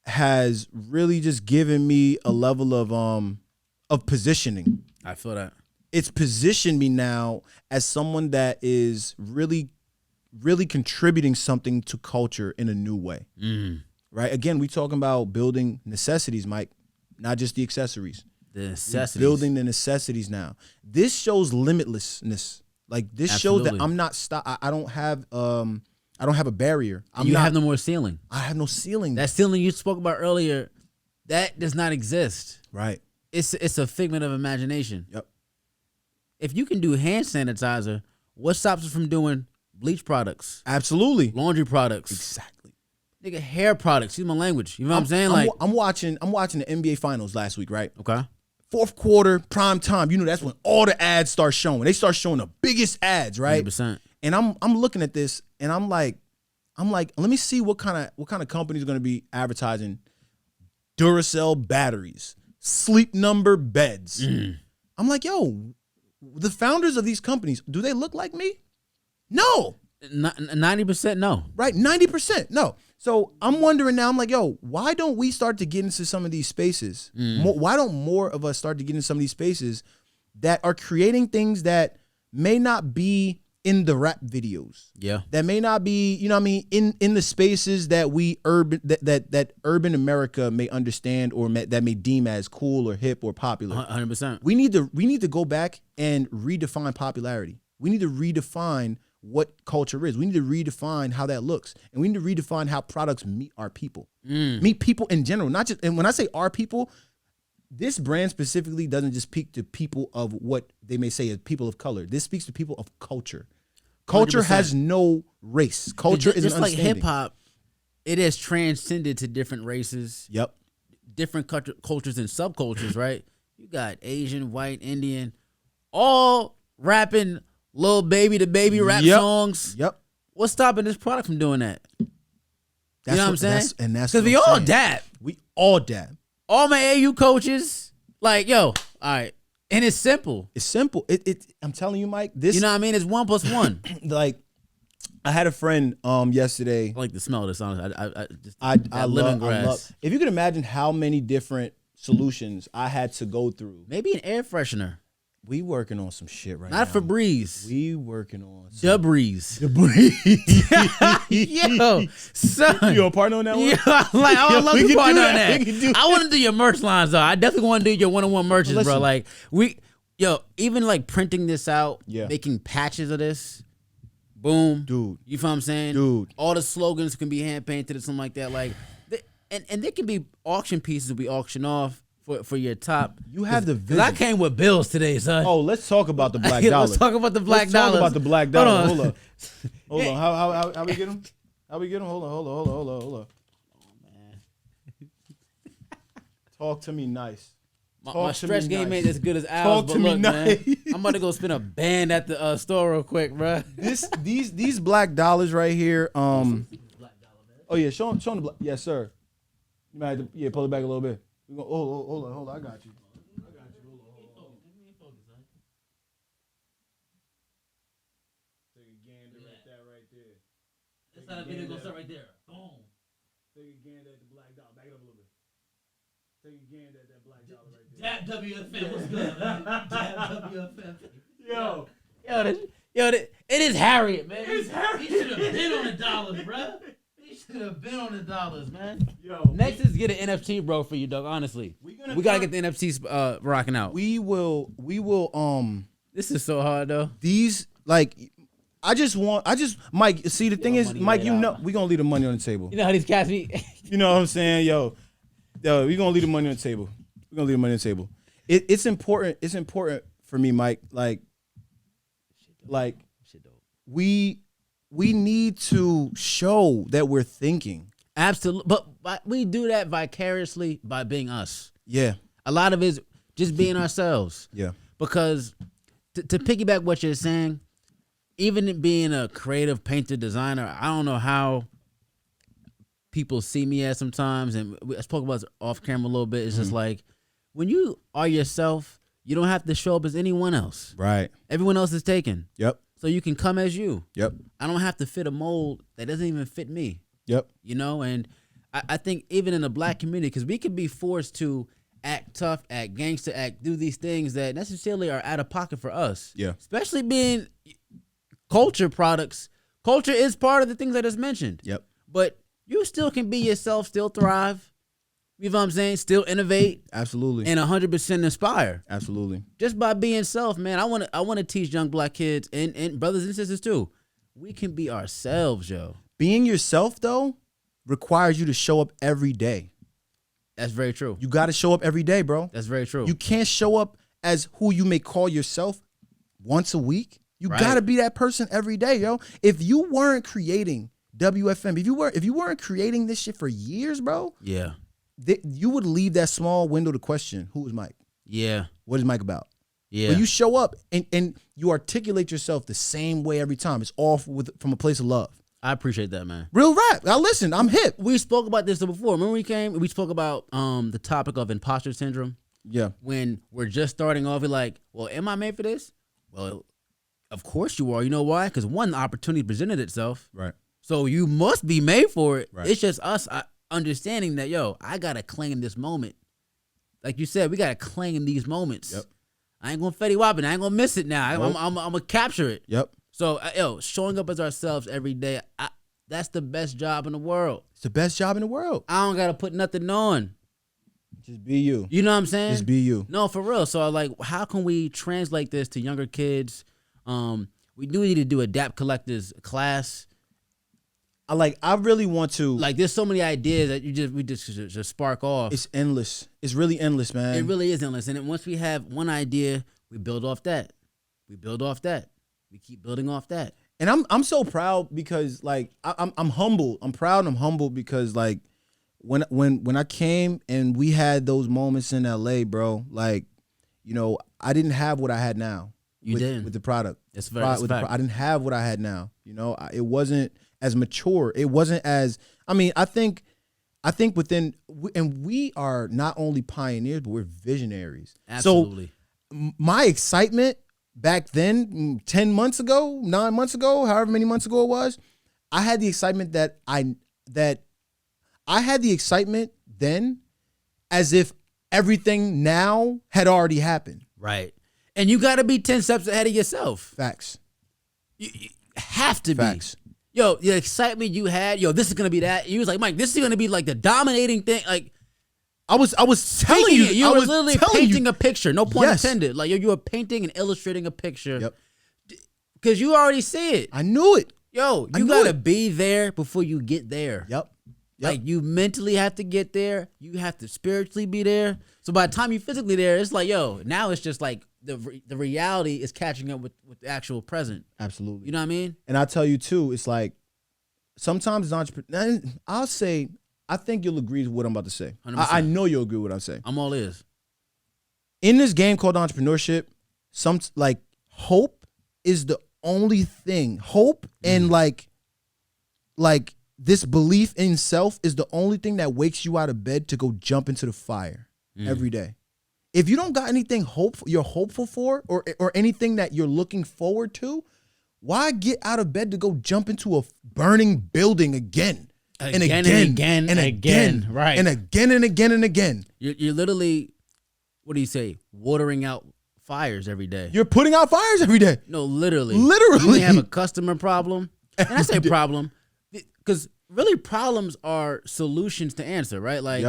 has really just given me a level of positioning. I feel that. It's positioned me now as someone that is really, really contributing something to culture in a new way. Right? Again, we talking about building necessities, Mike, not just the accessories. The necessities. We're building the necessities now. This shows limitlessness. Like this shows that I'm not I don't have a barrier. You have no more ceiling. I have no ceiling. That ceiling you spoke about earlier, that does not exist. Right. It's a figment of imagination. Yep. If you can do hand sanitizer, what stops us from doing bleach products? Absolutely. Laundry products. Exactly. Nigga, hair products. Use my language. You know what I'm saying? I'm watching the NBA Finals last week, right? Okay. Fourth quarter, prime time. You know that's when all the ads start showing. They start showing the biggest ads, right? 100%. And I'm looking at this, and I'm like, let me see what kind of companies are going to be advertising Duracell batteries, Sleep Number beds. I'm like, yo, the founders of these companies, do they look like me? No. 90% no. Right, 90% no. So I'm wondering now, I'm like, yo, why don't we start to get into some of these spaces? Why don't more of us start to get into some of these spaces that are creating things that may not be in the rap videos. Yeah. That may not be, you know what I mean, in the spaces that that urban America may understand or that may deem as cool or hip or popular. 100%. We need to go back and redefine popularity. We need to redefine what culture is. We need to redefine how that looks. And we need to redefine how products meet our people. Meet people in general, not just, and when I say our people, this brand specifically doesn't just speak to people of what they may say as people of color. This speaks to people of culture. Culture 100%. has no race. Culture is just an like understanding. hip hop. It has transcended to different races. Yep. Different cultures and subcultures, right? You got Asian, white, Indian, all rapping Lil Baby to Baby rap songs. Yep. What's stopping this product from doing that? That's you know what I'm saying? That's because we what I'm all saying. dab. We all dab. All my AU coaches, like, yo, all right. And it's simple. It's simple. I'm telling you, Mike, this, You know what I mean? It's 1+1. like, I had a friend yesterday. I like the smell of this, honestly. I lemongrass. love. If you could imagine how many different solutions I had to go through. Maybe an air freshener. We working on some shit right now. Not Febreze. We working on Debreeze. Yo, Yo, son. you a partner on that one? Yeah, like, I would love we to can partner do on that. that. We can do I want to do your merch lines, though. I definitely want to do your one-on-one merches, Listen. bro. Like, even like printing this out, Yeah. making patches of this, boom. Dude. You feel what I'm saying? Dude. All the slogans can be hand-painted or something like that. Like, and there can be auction pieces we auction off for your top. You have the Because I vision. came with bills today, son. Oh, let's talk about the black dollar. Let's talk about the black Let's dollars. talk about the black dollar. Hold on. Hold on. How we get them? How we get them? Hold on. Talk to me nice. My stretch game nice. ain't as good as ours, Talk but to me look, man, nice. I'm about to go spend a band at the store real quick, bro. These black dollars right here. Oh yeah, show them the black. Yes, sir. You might have to pull it back a little bit. We go. Hold on. I got you. Hold on. Take a gander at that right there. That's how the video gonna start right there. Boom. Take a gander at the black dollar. Back it up a little bit. Take a gander at that black dollar right there. Dab WFM, what's good, man? Dab WFM. It is Harriet, man. It's Harriet. He should have been on the dollars, bro. He should have been on the dollars, man. Yo, next is get an NFT, bro, for you, dog. Honestly, we gotta get the NFTs rocking out. We will. This is so hard, though. These like. Mike, see the thing is, Mike, you know, we gonna leave the money on the table. You know how these cats be. You know what I'm saying? Yo, we gonna leave the money on the table. We're gonna leave the money on the table. It's important. It's important for me, Mike. Like we need to show that we're thinking. Absolutely. But we do that vicariously by being us. Yeah. A lot of it is just being ourselves. Yeah. Because to piggyback what you're saying, even being a creative painter, designer, I don't know how people see me as sometimes, and I spoke about this off camera a little bit. It's just like, when you are yourself, you don't have to show up as anyone else. Right. Everyone else is taken. Yep. So you can come as you. Yep. I don't have to fit a mold that doesn't even fit me. Yep. You know, and I think even in the black community, because we can be forced to act tough, act gangster, do these things that necessarily are out of pocket for us. Yeah. Especially being culture products. Culture is part of the things I just mentioned. Yep. But you still can be yourself, still thrive. You know what I'm saying? Still innovate. Absolutely. And 100% inspire. Absolutely. Just by being self, man. I want to teach young black kids and brothers and sisters too. We can be ourselves, yo. Being yourself though requires you to show up every day. That's very true. You got to show up every day, bro. That's very true. You can't show up as who you may call yourself once a week. You Right. got to be that person every day, yo. If you weren't creating WFM, if you weren't creating this shit for years, bro, Yeah. You would leave that small window to question, who is Mike? Yeah. What is Mike about? Yeah. But you show up and you articulate yourself the same way every time. It's all from a place of love. I appreciate that, man. Real rap. Now listen, I'm hip. We spoke about this before. Remember we came? We spoke about the topic of imposter syndrome. Yeah. When we're just starting off, we're like, well, am I made for this? Well, of course you are. You know why? Because one, the opportunity presented itself. Right. So you must be made for it. Right. It's just us understanding that, yo, I got to claim this moment. Like you said, we got to claim these moments. Yep. I ain't going to Fetty Wap it. I ain't going to miss it now. Nope. I'm going to capture it. Yep. So, showing up as ourselves every day, that's the best job in the world. It's the best job in the world. I don't got to put nothing on. Just be you. You know what I'm saying? Just be you. No, for real. So, like, how can we translate this to younger kids? We do need to do a DAP Collectors class. I really want to. Like, there's so many ideas that we just spark off. It's endless. It's really endless, man. It really is endless. And then once we have one idea, we build off that. We build off that. We keep building off that. And I'm so proud because like I'm humble. I'm proud and I'm humble because like when I came and we had those moments in LA, bro, like, you know, I didn't have what I had now. You didn't. With the product. It's very I didn't have what I had now. You know, it wasn't as mature. It wasn't as, I mean, I think within, and we are not only pioneers, but we're visionaries. Absolutely. So my excitement back then, 10 months ago, 9 months ago, however many months ago it was, I had the excitement that I had the excitement then as if everything now had already happened. Right. And you got to be 10 steps ahead of yourself. Facts. You have to Facts. be. Yo, the excitement you had, this is going to be that. You was like, Mike, this is going to be like the dominating thing. Like, I was telling you. You were literally painting a picture. No pun intended. Like, you were painting and illustrating a picture. Yep. Because you already see it. I knew it. Yo, you got to be there before you get there. Yep. Like, you mentally have to get there. You have to spiritually be there. So by the time you physically there, it's like, now it's just like the reality is catching up with the actual present. Absolutely. You know what I mean? And I tell you too, it's like sometimes as entrepreneurs, I'll say, I think you'll agree with what I'm about to say. I know you'll agree with what I'm saying. I'm all ears. In this game called entrepreneurship, hope is the only thing. Hope and like this belief in self is the only thing that wakes you out of bed to go jump into the fire every day. If you don't got anything you're hopeful for or anything that you're looking forward to, why get out of bed to go jump into a burning building again? Right. And again. Right. And again and again and again. You're literally, what do you say, watering out fires every day. You're putting out fires every day. No, literally. Literally. You may have a customer problem. And I say problem because really problems are solutions to answer, right? Like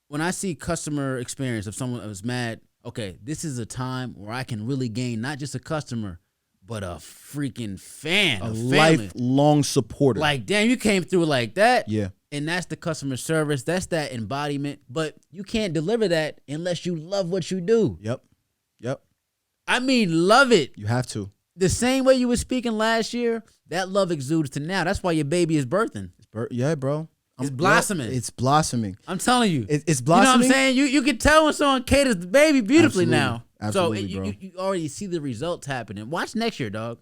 when I see customer experience of someone is mad, okay, this is a time where I can really gain not just a customer, but a freaking fan, a lifelong supporter. Like, damn, you came through like that. Yeah. And that's the customer service. That's that embodiment. But you can't deliver that unless you love what you do. Yep. I mean, love it. You have to. The same way you were speaking last year, that love exudes to now. That's why your baby is birthing. Yeah, bro. It's blossoming. It's blossoming. I'm telling you. It's blossoming. You know what I'm saying? You can tell when someone caters the baby beautifully now. Absolutely, so you already see the results happening. Watch next year, dog.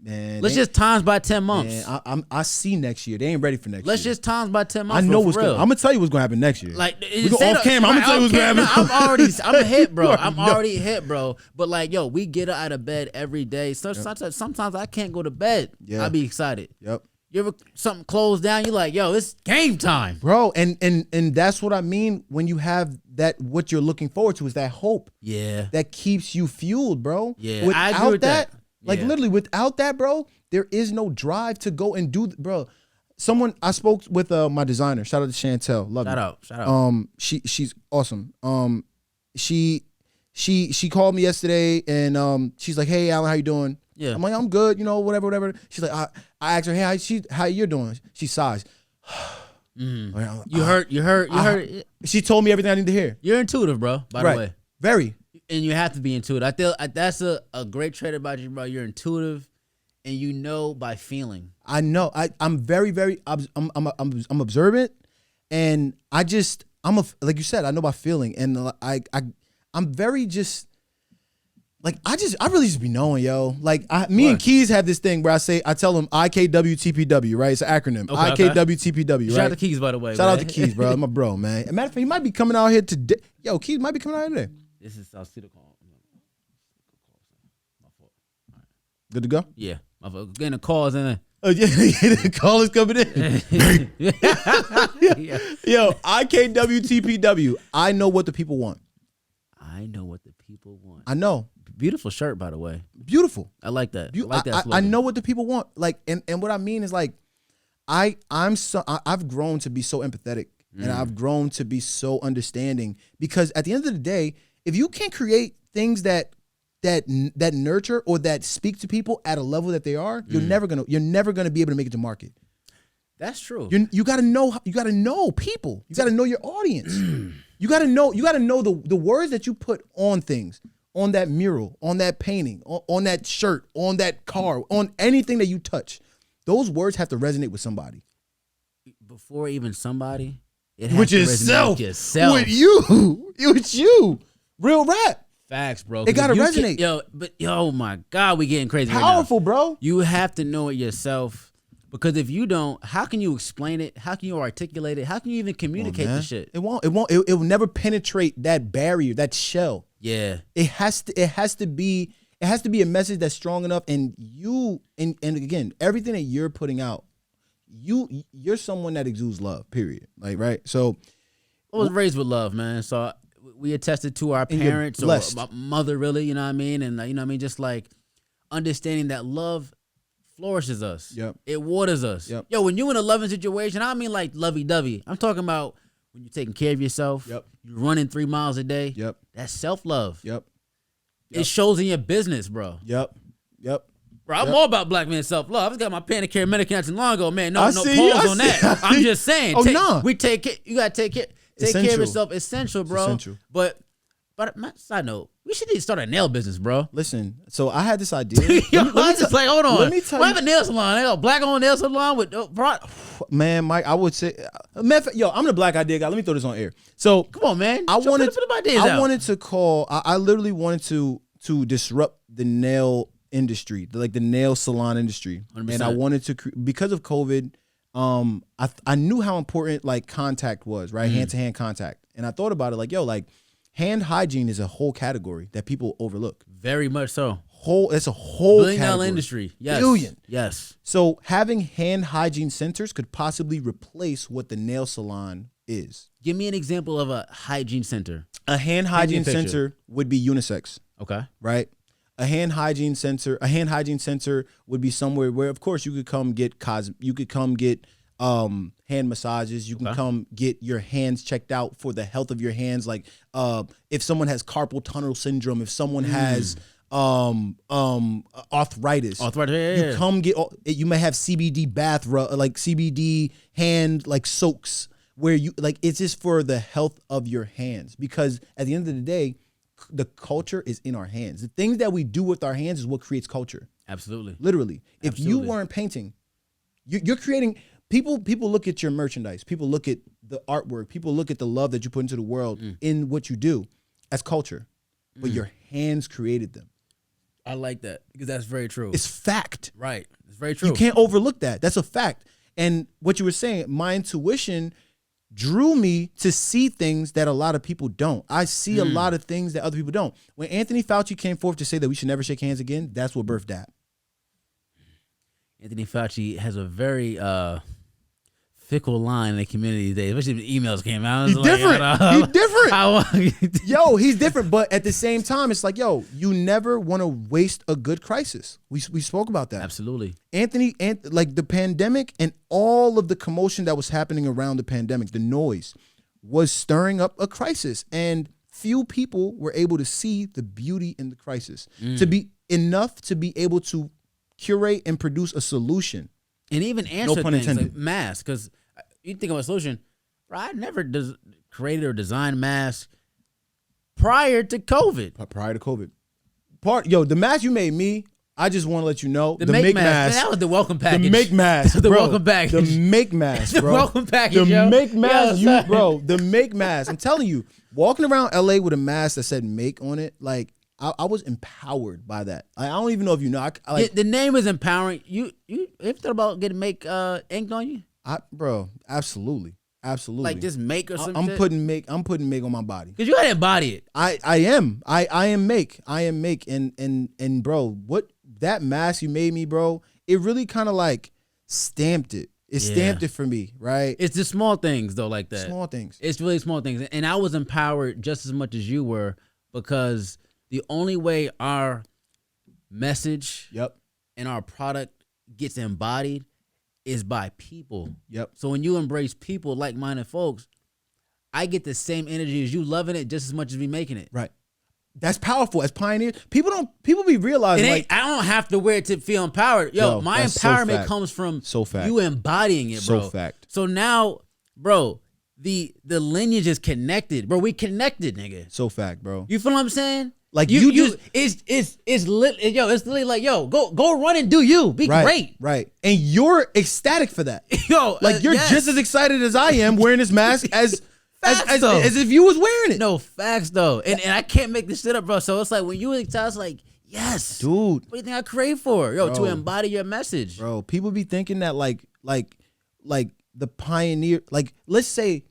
Man, let's just times by 10 months. Man, I see next year. They ain't ready for next year. Let's just times by 10 months. I know what's going. I'm gonna tell you what's gonna happen next year. Like we go off camera. I'm gonna tell you what's gonna happen. I'm hit, bro. I'm already hit, bro. But like, we get out of bed every day. So sometimes I can't go to bed. Yeah. I'll be excited. Yep. You ever something closed down? You're like, it's game time, bro. And that's what I mean when you have that. What you're looking forward to is that hope. Yeah. That keeps you fueled, bro. Yeah. I agree with that. Like literally, without that, bro, there is no drive to go and do, bro. I spoke with my designer. Shout out to Chantel. Love her. Shout out. She's awesome. She called me yesterday and she's like, "Hey, Alan, how you doing?" Yeah. I'm like, "I'm good, whatever." She's like, I asked her, "Hey, how you doing?" She sighs. You heard. She told me everything I need to hear. You're intuitive, bro. By the way, very. And you have to be intuitive. I feel that's a great trait about you, bro. You're intuitive, and you know by feeling. I know. I'm very, very. I'm observant, and like you said, I know by feeling, and I'm very just. Like I really just be knowing, yo. Like me and Keys have this thing where I tell him IKWTPW, right? It's an acronym. Okay, IKWTPW, right? Shout out to Keys, by the way. Shout out to Keys, bro. My bro, man. Matter of fact, he might be coming out here today. Yo, Keys might be coming out here today. This is I'll see the call. My fault. All right. Good to go? Yeah. My fault. Getting the calls in there. Oh yeah, the call is coming in. Yo, IKWTPW. I know what the people want. I know what the people want. I know. Beautiful shirt, by the way. Beautiful. I like that. I like that. I know what the people want. Like, and what I mean is like, I've grown to be so empathetic, and I've grown to be so understanding, because at the end of the day, if you can't create things that nurture or that speak to people at a level that they are, you're never gonna be able to make it to market. That's true. You gotta know people. You gotta know your audience. You gotta know the words that you put on things, on that mural, on that painting, on that shirt, on that car, on anything that you touch. Those words have to resonate with somebody. Before even somebody, it has with to yourself. resonate with yourself. With you. Real rap. Facts, bro. It gotta resonate. Oh my God, we getting crazy. Powerful, right now. bro. You have to know it yourself. Because if you don't, how can you explain it? How can you articulate it? How can you even communicate the shit? It will never penetrate that barrier, that shell. Yeah. It has to be a message that's strong enough, and again, everything that you're putting out, you're someone that exudes love, period. Like, right? So I was raised with love, man. So we attested to our parents or my mother, really, you know what I mean? And you know what I mean? Just like understanding that love flourishes us. Yep. It waters us. Yep. Yo, when you in a loving situation, I don't mean like lovey-dovey. I'm talking about when you're taking care of yourself. Yep. You're running 3 miles a day. Yep. That's self-love. Yep. It shows in your business, bro. Yep. Bro, I'm all about black man self-love. I just got my pen and care medication not too long ago, man. No pause on that. I'm just saying. Oh, no. We take it. You gotta take care of yourself. Essential, bro. Essential. But side note, we should need to start a nail business, bro. Listen, so I had this idea. Hold on. Let me tell you. I have a nail salon. They got a black-owned nail salon with man, Mike, I would say, I'm the black idea guy. Let me throw this on air. So come on, man. I wanted to I literally wanted to disrupt the nail industry, like the nail salon industry, 100%. and I wanted to because of COVID. I knew how important like contact was, right? Hand-to-hand contact, and I thought about it like, hand hygiene is a whole category that people overlook. Very much so. It's a whole $1 billion industry. Yes. Billion. Yes. So having hand hygiene centers could possibly replace what the nail salon is. Give me an example of a hygiene center. A hand hygiene center would be unisex. Okay. Right? A hand hygiene center would be somewhere where, of course, you could come get hand massages. You can come get your hands checked out for the health of your hands. Like if someone has carpal tunnel syndrome, if someone has arthritis, you come get. You may have CBD bath, like CBD hand like soaks, where you like it's just for the health of your hands. Because at the end of the day, the culture is in our hands. The things that we do with our hands is what creates culture. Absolutely. Literally. If you weren't painting, you're creating. People look at your merchandise. People look at the artwork. People look at the love that you put into the world in what you do as culture. But your hands created them. I like that because that's very true. It's fact. Right. It's very true. You can't overlook that. That's a fact. And what you were saying, my intuition drew me to see things that a lot of people don't. I see a lot of things that other people don't. When Anthony Fauci came forth to say that we should never shake hands again, that's what birthed that. Anthony Fauci has a very fickle line in the community today, especially when emails came out. He's different. Yo, he's different. But at the same time, it's like, you never want to waste a good crisis. We spoke about that. Absolutely. Like the pandemic and all of the commotion that was happening around the pandemic, the noise was stirring up a crisis. And few people were able to see the beauty in the crisis to be enough to be able to curate and produce a solution. And even answer no pun things intended. like masks. Because you think of a solution, bro, I never created or designed masks prior to COVID. The mask you made me, I just want to let you know. The make mask. Man, that was the welcome package. The make mask. The welcome package. The make mask, bro. The welcome package, The make mask, bro. The make mask. I'm telling you, walking around LA with a mask that said make on it, like, I was empowered by that. I don't even know if you know. The name is empowering. You ever thought about getting make inked on you? Bro, absolutely. Like just make or something. I'm putting make on my body. Because you gotta embody it. I am. I am make. And bro, what that mask you made me, bro, it really kind of like stamped it. It stamped it for me, right? It's the small things though, like that. Small things. It's really small things. And I was empowered just as much as you were, because the only way our message Yep. and our product gets embodied is by people. Yep. So when you embrace people, like-minded folks, I get the same energy as you loving it just as much as me making it. Right. That's powerful. As pioneers, people be realizing like I don't have to wear it to feel empowered. Yo, my empowerment comes from you embodying it, bro. So fact. So now, bro, the lineage is connected, bro. We connected, nigga. So fact, bro. You feel what I'm saying? Like it's literally like, yo, go run and do you. Be great. Right. And you're ecstatic for that. Yo, like you're just as excited as I am wearing this mask as if you was wearing it. No, facts though. And I can't make this shit up, bro. So it's like when you excited, it's like, yes. Dude. What do you think I crave for? Yo, to embody your message. Bro, people be thinking that like the pioneer, like let's say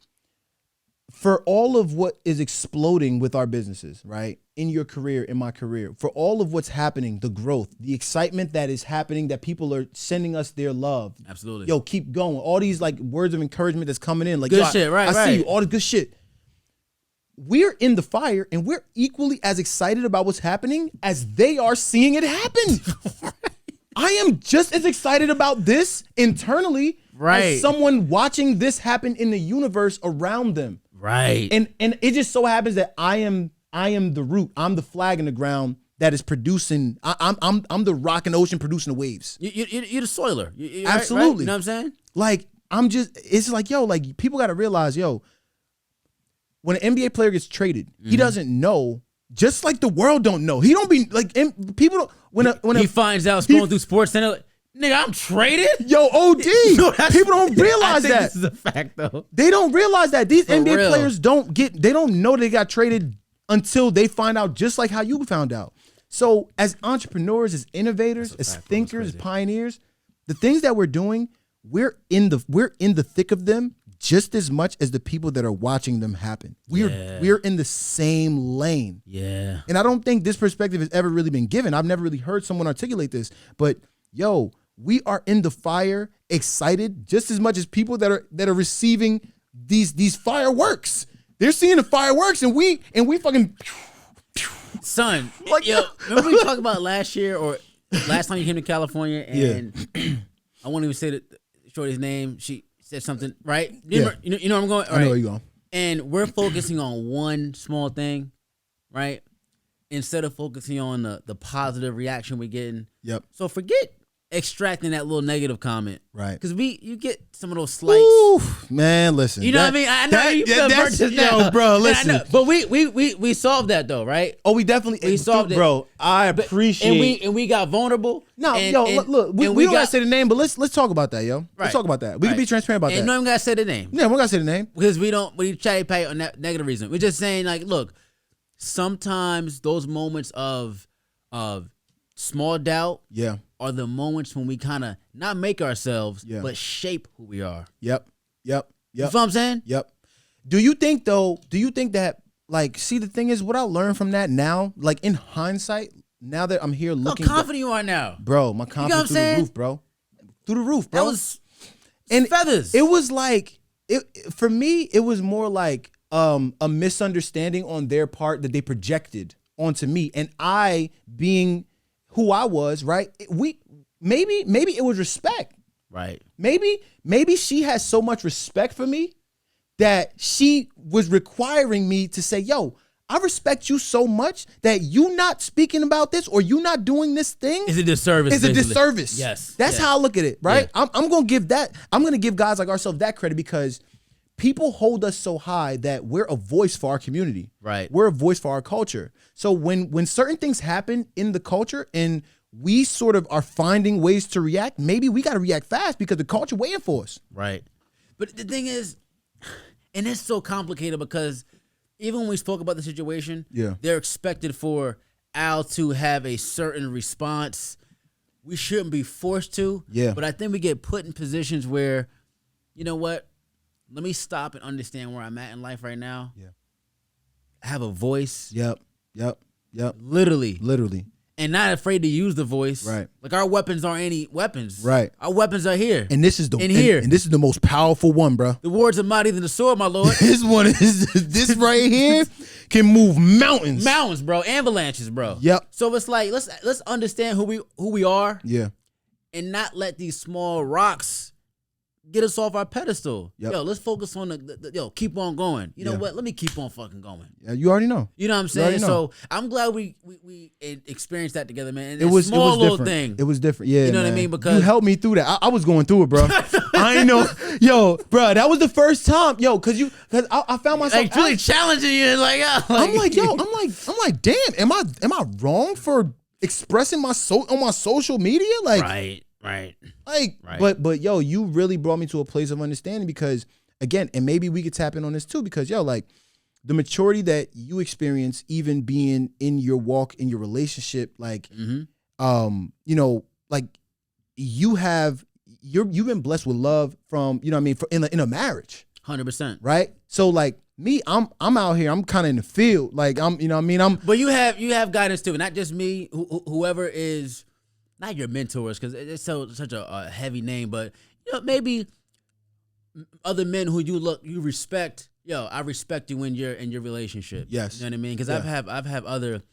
for all of what is exploding with our businesses, right? In your career, in my career, for all of what's happening, the growth, the excitement that is happening, that people are sending us their love. Absolutely. Yo, keep going. All these like words of encouragement that's coming in. Like, good shit, right? I see you, all the good shit. We're in the fire and we're equally as excited about what's happening as they are seeing it happen. I am just as excited about this internally as someone watching this happen in the universe around them. Right. And it just so happens that I am the root. I'm the flag in the ground that is producing. I'm the rock and ocean producing the waves. You're the soiler. Absolutely. Right? You know what I'm saying? Like it's like, yo, like people got to realize, yo, when an NBA player gets traded, he doesn't know. Just like the world don't know. He don't be like people don't. When he finds out going through Sports Center. Nigga, I'm traded? Yo, OD. People don't realize that. This is a fact, though. They don't realize that. These NBA players they don't know they got traded until they find out, just like how you found out. So as entrepreneurs, as innovators, as thinkers, as pioneers, the things that we're doing, we're in the thick of them just as much as the people that are watching them happen. We're in the same lane. Yeah. And I don't think this perspective has ever really been given. I've never really heard someone articulate this, but yo, we are in the fire, excited just as much as people that are receiving these fireworks. They're seeing the fireworks, and we fucking son. Like, yo, remember we talked about last year or last time you came to California, and I won't even say Shorty's name. She said something, right? You know where I'm going. I know where you're going. And we're focusing on one small thing, right? Instead of focusing on the positive reaction we're getting. Yep. So forget extracting that little negative comment, right? Because you get some of those slights. Ooh, man, listen, you know what I mean? I know you feel burnt now. Yo, bro, listen. But we solved that though, right? Oh, we definitely solved it, bro. I appreciate. And we got vulnerable. No, look, we don't gotta say the name, but let's talk about that, yo. Right. Let's talk about that. We can be transparent about that. And no one gotta say the name. Yeah, we gotta say the name because we chatty patty on that negative reason. We're just saying, like, look, sometimes those moments of small doubt, are the moments when we kind of not make ourselves, but shape who we are. Yep. You know what I'm saying? Yep. Do you think that, like, see, the thing is, what I learned from that now, like in hindsight, now that I'm here looking, how confident you are now, bro. My confidence through the roof, bro. Through the roof, bro. That was feathers. It was like for me. It was more like a misunderstanding on their part that they projected onto me, and I being who I was, right? Maybe it was respect. Right. Maybe she has so much respect for me that she was requiring me to say, yo, I respect you so much that you not speaking about this or you not doing this thing is a disservice. It's a disservice. Yes. That's how I look at it, right? Yeah. I'm gonna give guys like ourselves that credit because people hold us so high that we're a voice for our community. Right. We're a voice for our culture. So when certain things happen in the culture and we sort of are finding ways to react, maybe we got to react fast because the culture waiting for us. Right. But the thing is, and it's so complicated because even when we spoke about the situation, they're expected for Al to have a certain response. We shouldn't be forced to. Yeah. But I think we get put in positions where, you know what? Let me stop and understand where I'm at in life right now. Yeah. I have a voice. Yep. Literally. and not afraid to use the voice. Right. Like our weapons aren't any weapons. Right. Our weapons are here. And this is the here. And this is the most powerful one, bro. The words are mightier than the sword, my lord. This one is this right here can move mountains. Mountains, bro. Avalanches, bro. Yep. So it's like let's understand who we are. Yeah. And not let these small rocks get us off our pedestal. Yep. Yo, let's focus on the keep on going. You know what? Let me keep on fucking going. Yeah, you already know. You know what I'm saying? So I'm glad we experienced that together, man. And it was small little different. thing. It was different. Yeah, you know man. what I mean? Because you helped me through that. I was going through it, bro. I ain't know, yo, bro. That was the first time, yo, cause I found myself like really challenging you, like, I'm like, damn, am I wrong for expressing my on my social media, like, right. Like, but yo, you really brought me to a place of understanding because, again, and maybe we could tap in on this too because, yo, like, the maturity that you experience even being in your walk, in your relationship, like, you know, like, you've been blessed with love from, you know what I mean, in a marriage. 100%. Right? So, like, me, I'm out here, I'm kind of in the field. Like, you know what I mean? But you have guidance too, not just me, whoever is... Not your mentors, because it's such a heavy name, but you know, maybe other men who you respect. Yo, I respect you in your relationship. Yes, you know what I mean. Because I've had other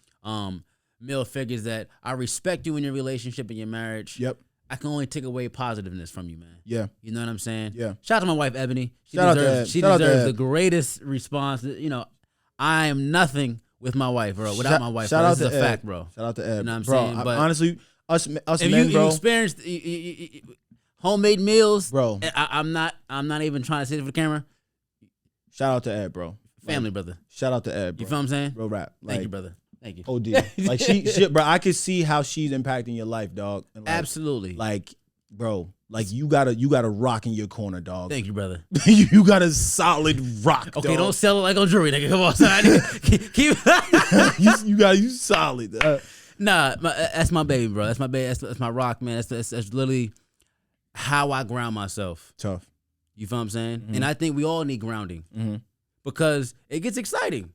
male figures that I respect you in your relationship and your marriage. Yep. I can only take away positiveness from you, man. Yeah. You know what I'm saying? Yeah. Shout out to my wife Ebony. She Shout deserves the greatest response. You know, I am nothing with my wife, bro. Without my wife, this is a fact, bro. Shout out to Eb. You know what I'm bro, saying? But honestly. Us if men, bro. You experienced homemade meals, bro. I'm not even trying to say it for the camera. Shout out to Ed, bro. Family, brother. Shout out to Ed, bro. You feel what I'm saying? Real rap. Thank you, brother. Thank you. OD. Like she, bro. I can see how she's impacting your life, dog. And like, absolutely. Like, bro. Like you got a rock in your corner, dog. Thank you, brother. You got a solid rock. Okay, dog. Don't sell it like on jewelry, nigga. Come on, son. you solid. Nah, that's my baby, bro. That's my baby. That's my rock, man. That's literally how I ground myself. Tough. You feel what I'm saying? Mm-hmm. And I think we all need grounding because it gets exciting.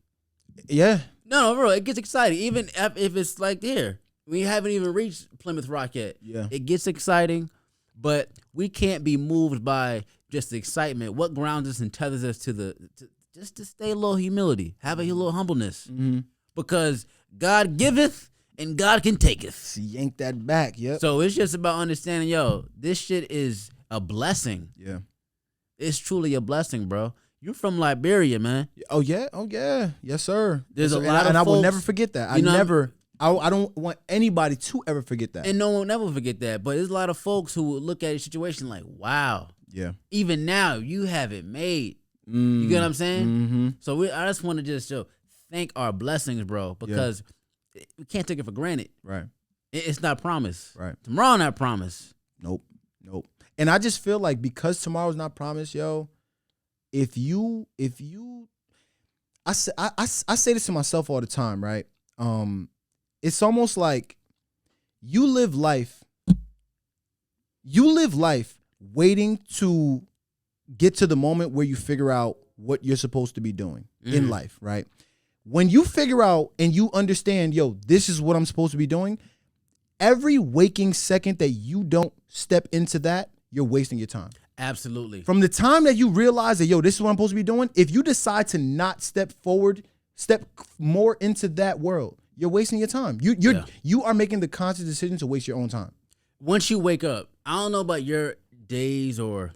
Yeah. No, bro, it gets exciting. Even if it's like here, we haven't even reached Plymouth Rock yet. Yeah. It gets exciting, but we can't be moved by just the excitement. What grounds us and tethers us to just to stay a little humility, have a little humbleness, because God giveth. And God can taketh. Yank that back, yep. So it's just about understanding, yo, this shit is a blessing. Yeah. It's truly a blessing, bro. You're from Liberia, man. Oh yeah. Yes, sir. There's a lot of and folks, I will never forget that. I don't want anybody to ever forget that. And no one will never forget that. But there's a lot of folks who will look at a situation like, wow. Yeah. Even now, you have it made. You get what I'm saying? Mm-hmm. So I just want to just thank our blessings, bro, because we can't take it for granted. Right. It's not promised. Right. Tomorrow not promised. Nope. And I just feel like because tomorrow's not promised, yo, if you I say this to myself all the time, right? It's almost like you live life waiting to get to the moment where you figure out what you're supposed to be doing in life, right? When you figure out and you understand, yo, this is what I'm supposed to be doing, every waking second that you don't step into that, you're wasting your time. Absolutely. From From the time that you realize that, yo, this is what I'm supposed to be doing, if you decide to not step forward, step more into that world, you're wasting your time. You are making the conscious decision to waste your own time. Once you wake up, I don't know about your days or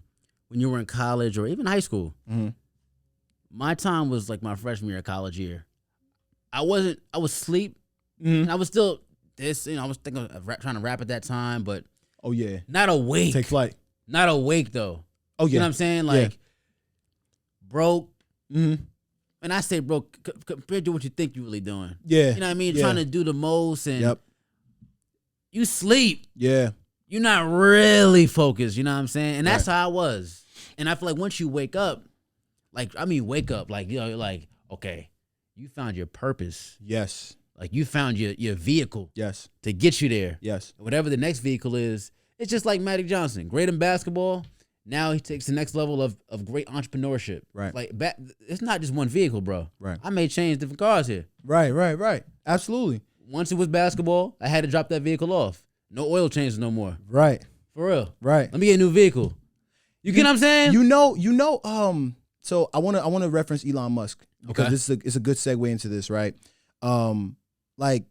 when you were in college or even high school. Mm-hmm. My time was like my freshman year of college year. I was asleep. I was still I was thinking of trying to rap at that time, but oh yeah, not awake. Take flight. Not awake though. Oh yeah, you know what I'm saying? Like broke. And I say broke compared to what you think you're really doing. Yeah, you know what I mean. Yeah. Trying to do the most, and you sleep. Yeah, you're not really focused. You know what I'm saying? And that's how I was. And I feel like once you wake up, wake up, like you're like, okay, you found your purpose. Yes. Like you found your vehicle. Yes. To get you there. Yes. Whatever the next vehicle is, it's just like Magic Johnson, great in basketball. Now he takes the next level of great entrepreneurship. Right. It's not just one vehicle, bro. Right. I may change different cars here. Right. Absolutely. once it was basketball, I had to drop that vehicle off. No oil changes no more. Right. For real. Right. Let me get a new vehicle. You get what I'm saying? So I wanna reference Elon Musk because it's a good segue into this, right? Like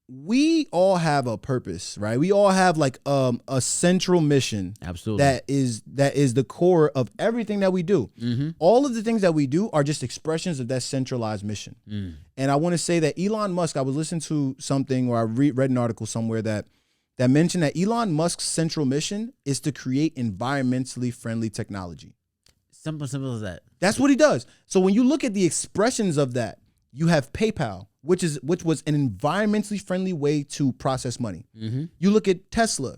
we all have a purpose, right? We all have like a central mission. Absolutely. That is the core of everything that we do. Mm-hmm. All of the things that we do are just expressions of that centralized mission. And I want to say that Elon Musk, I was listening to something or I read an article somewhere that mentioned that Elon Musk's central mission is to create environmentally friendly technology. Simple as that. That's what he does. So when you look at the expressions of that, you have PayPal, which was an environmentally friendly way to process money. Mm-hmm. You look at Tesla,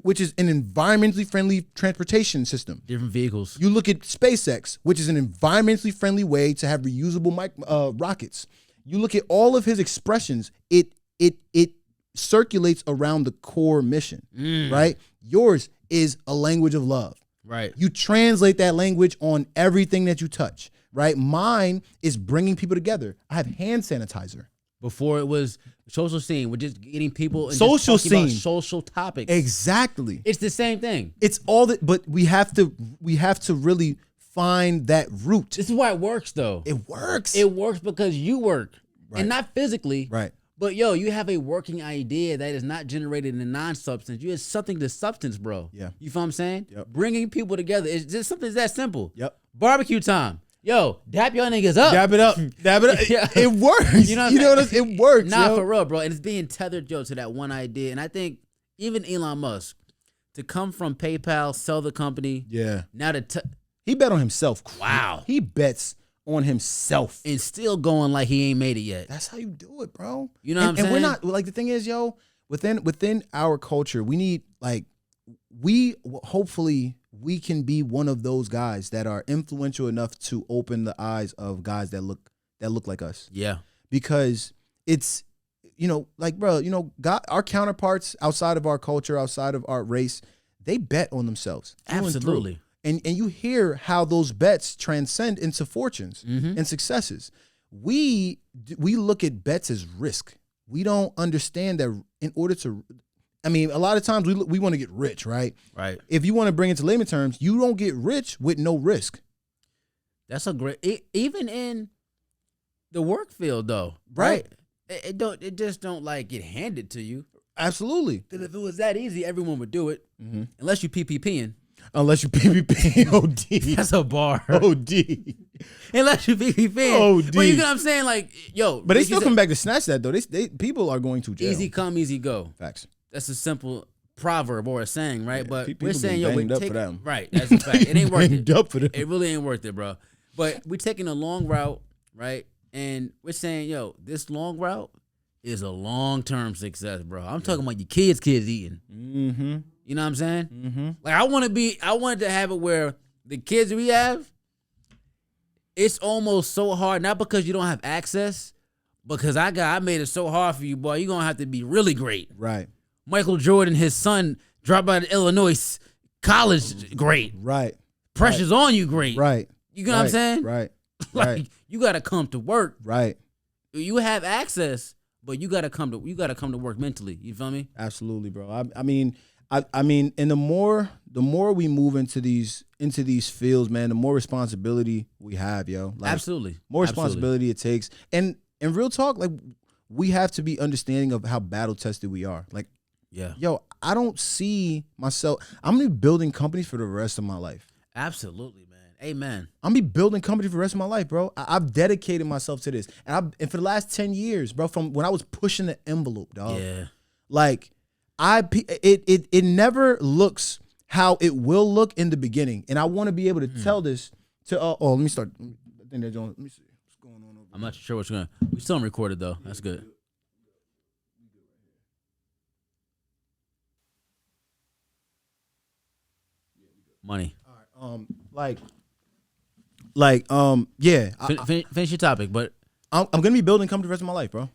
which is an environmentally friendly transportation system. Different vehicles. You look at SpaceX, which is an environmentally friendly way to have reusable rockets. You look at all of his expressions. It circulates around the core mission, right? Yours is a language of love. Right. You translate that language on everything that you touch, right? Mine is bringing people together. I have hand sanitizer. Before it was social scene, we're just getting people and social just talking scene, about social topics. Exactly. It's the same thing. It's all that, but we have to really find that root. This is why it works, though. It works. It works because you work, Right. and not physically. Right. But you have a working idea that is not generated in non-substance. You have something to substance, bro. Yeah. You feel what I'm saying? Yep. Bringing people together. It's just something that's that simple. Yep. Barbecue time. Yo, dap your niggas up. Dab it up. Dab it up. Yeah. It works. You know what I'm saying? It works. Nah, for real, bro. And it's being tethered, to that one idea. And I think even Elon Musk, to come from PayPal, sell the company. Yeah. Now He bet on himself. Wow. He bets on himself. And still going like he ain't made it yet. That's how you do it, bro. You know what I'm saying? And we're not, like, the thing is, within our culture, we need, like, hopefully we can be one of those guys that are influential enough to open the eyes of guys that look like us. Yeah. Because it's, like, bro, God, our counterparts outside of our culture, outside of our race, they bet on themselves. Absolutely. And you hear how those bets transcend into fortunes Mm-hmm. and successes. We look at bets as risk. We don't understand that in order to, a lot of times we want to get rich, right? Right. If you want to bring it to layman terms, you don't get rich with no risk. That's a great, even in the work field though, Right. It just don't like get handed to you. Absolutely. Because if it was that easy, everyone would do it. Mm-hmm. Unless you PPPing. Unless you PPP OD. That's a bar. OD. Unless you PPPing. OD. But you know what I'm saying? Like, But they still come back to snatch that though. They people are going to jail. Easy come, easy go. Facts. That's a simple proverb or a saying, right? Yeah, but people we're saying, get we're banged up taking, for them. right? That's a fact. It ain't worth it. Banged up for them. It really ain't worth it, bro. But we're taking a long route, right? And we're saying, this long route is a long-term success, bro. I'm talking about your kids eating. Mm-hmm. You know what I'm saying? Mm-hmm. Like I wanted to have it where the kids we have, it's almost so hard, not because you don't have access, because I made it so hard for you, boy. You're gonna have to be really great. Right. Michael Jordan, his son, dropped out of Illinois college, great. Right. Pressure's on you, great. Right. You know what I'm saying? Right. Like Right. you gotta come to work. Right. You have access, but you gotta come to work mentally. You feel me? Absolutely, bro. I mean, and the more we move into these fields, man, the more responsibility we have, yo. Like, Absolutely. more responsibility it takes. And real talk, like, we have to be understanding of how battle tested we are. Like, Yeah. yo, I don't see myself. I'm gonna be building companies for the rest of my life. Absolutely, man. Amen. I'm gonna be building companies for the rest of my life, bro. I've dedicated myself to this, and for the last 10 years, bro, from when I was pushing the envelope, dog. Yeah. Like, it never looks how it will look in the beginning, and I want to be able to tell this to. Let me start. I think they're doing. Let me see what's going on over I'm not sure what's gonna. We still recorded though. That's good. Money. All right. Yeah. Finish your topic, but I'm gonna be building company for the rest of my life, bro.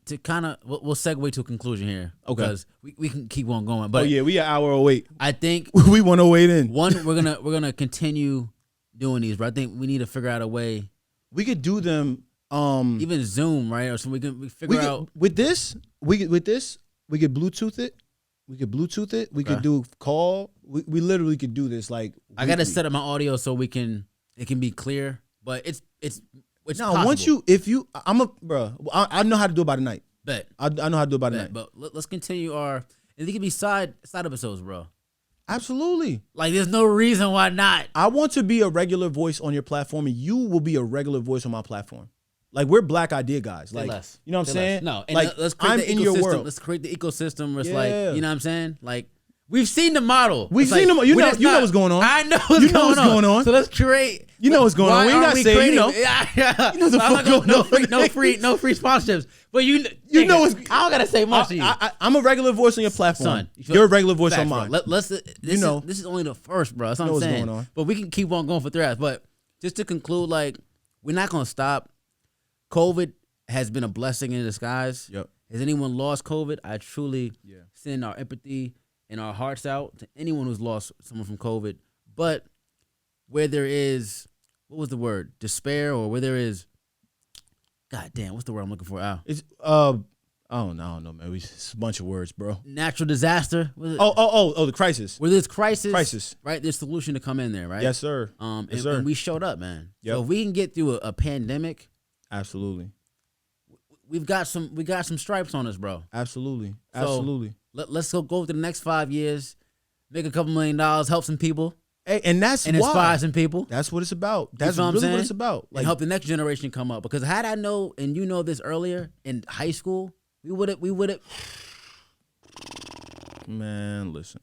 to kind of we'll segue to a conclusion here. Okay. Because we can keep on going. But we an hour 08. I think we 108 in. we're gonna continue doing these, but I think we need to figure out a way. We could do them Even Zoom, right? Or so we figure out with this. We could Bluetooth it. We could do call. We literally could do this like. Weekly. I gotta set up my audio so it can be clear. But it's now possible. once I know how to do it by the night. Bet I know how to do it by the night. But let's continue and it can be side episodes, bro. Absolutely. Like there's no reason why not. I want to be a regular voice on your platform, and you will be a regular voice on my platform. Like we're Black Idea guys. Like you know what I'm saying? No, and like let's create I'm the in ecosystem. your world. Let's create the ecosystem where it's like, you know what I'm saying? Like we've seen the model. We've seen them. You know what's going on. I know what's going on. So let's create. You know what's going on. We ain't gotta say. You know. You know the fuck going on. No free sponsorships. But you know what's. I don't gotta say much to you. I'm a regular voice on your platform. Son, you're a regular voice on mine. This is only the first, bro. That's what I'm saying. Going on. But we can keep on going for threads. But just to conclude, like we're not gonna stop. COVID has been a blessing in disguise. Yep. Has anyone lost COVID? I truly send our empathy and our hearts out to anyone who's lost someone from COVID. But where there is, what was the word? Despair, or where there is, God damn, what's the word I'm looking for, Al? It's I don't know, man. It's a bunch of words, bro. Natural disaster. The crisis. Where there's crisis, right? There's solution to come in there, right? Yes, sir. Yes, sir. And we showed up, man. Yep. So if we can get through a pandemic, absolutely. We got some stripes on us, bro. Absolutely. So let's go to the next 5 years, make a couple $1 million, help some people. Hey, and inspire some people. That's what it's about. That's really what it's about. Like, and help the next generation come up. Because had I know, and you know this earlier in high school, we would have. Man, listen,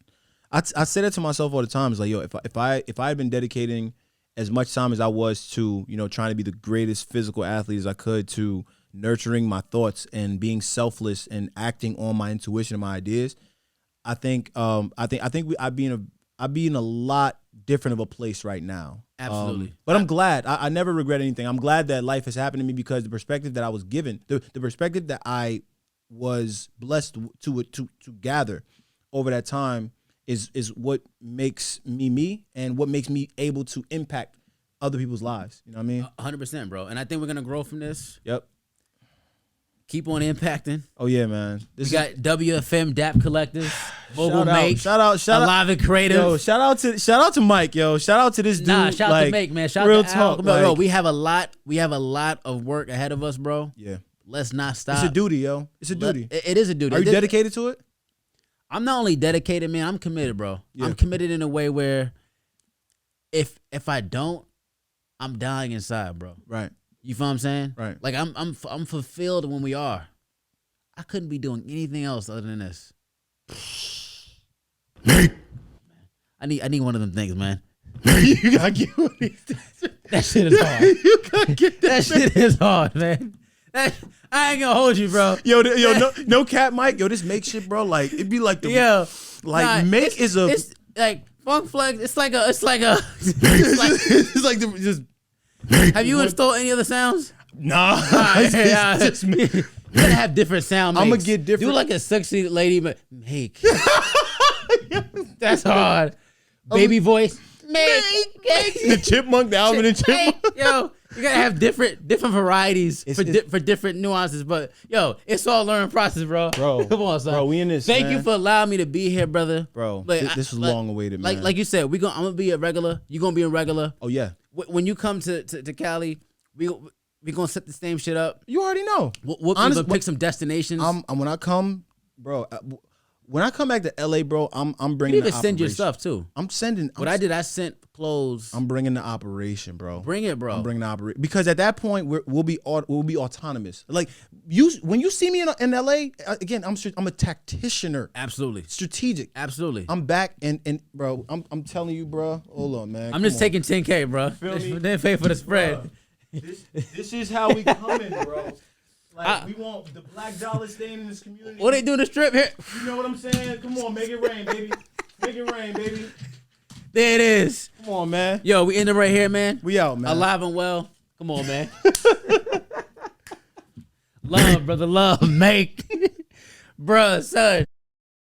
I say that to myself all the time. It's like, yo, if I had been dedicating as much time as I was to, trying to be the greatest physical athlete as I could, to nurturing my thoughts and being selfless and acting on my intuition and my ideas, I'd be in a lot different of a place right now. Absolutely. But I'm glad. I never regret anything. I'm glad that life has happened to me, because the perspective that I was given, the perspective that I was blessed to gather over that time is what makes me and what makes me able to impact other people's lives. You know what I mean? 100%, bro. And I think we're going to grow from this. Yep. Keep on impacting. Oh yeah, man. We got WFM DAP Collective, Mobile Make, shout out, Alive and Creative. Yo, shout out to Mike, yo. Shout out to this dude. Shout out to Make, man. Shout real out to talk. Al. Yo, we have a lot of work ahead of us, bro. Yeah. Let's not stop. It's a duty, yo. It's a duty. It is a duty. Are you dedicated to it? I'm not only dedicated, man. I'm committed, bro. Yeah. I'm committed in a way where if I don't, I'm dying inside, bro. Right. You feel what I'm saying? Right. Like I'm fulfilled when we are. I couldn't be doing anything else other than this. I need one of them things, man. You gotta get one of these things. That shit is hard. You gotta get that shit is hard, man. I ain't gonna hold you, bro. Yo, no cap, Mike. Yo, this make shit, bro. Like it'd be like make is a. It's like Funk Flex. It's like a. it's like just. Have you installed any other sounds? Nah. It's just me. You gotta have different sound makes. I'm gonna get different. Do like a sexy lady, but make. That's hard. Baby voice. Make. The chipmunk, the Alvin and Chipmunk. Yo, you gotta have different varieties for different nuances. But yo, it's all learning process, bro. Come on, son. Bro, we in this. Thank you for allowing me to be here, brother. Bro, this was long awaited, man. Like you said, I'm gonna be a regular. You gonna be a regular. Oh yeah. When you come to Cali, we gonna set the same shit up. You already know. We're gonna pick some destinations. When I come, bro. When I come back to LA, bro, I'm bringing. You even send your stuff too. I'm sending. I sent clothes. I'm bringing the operation, bro. Bring it, bro. I'm bringing the operation because at that point we'll be autonomous. Like when you see me in LA again, I'm a tacticianer. Absolutely. Strategic. Absolutely. I'm back and bro, I'm telling you, bro. Hold on, man. I'm just taking 10K, bro. Then pay for the spread. This is how we coming, bro. Like we want the black dollar staying in this community. What they doing the strip here? You know what I'm saying? Come on, make it rain, baby. Make it rain, baby. There it is. Come on, man. Yo, we ending right here, man. We out, man. Alive and well. Come on, man. Love, brother. Love. Make. Bruh, son.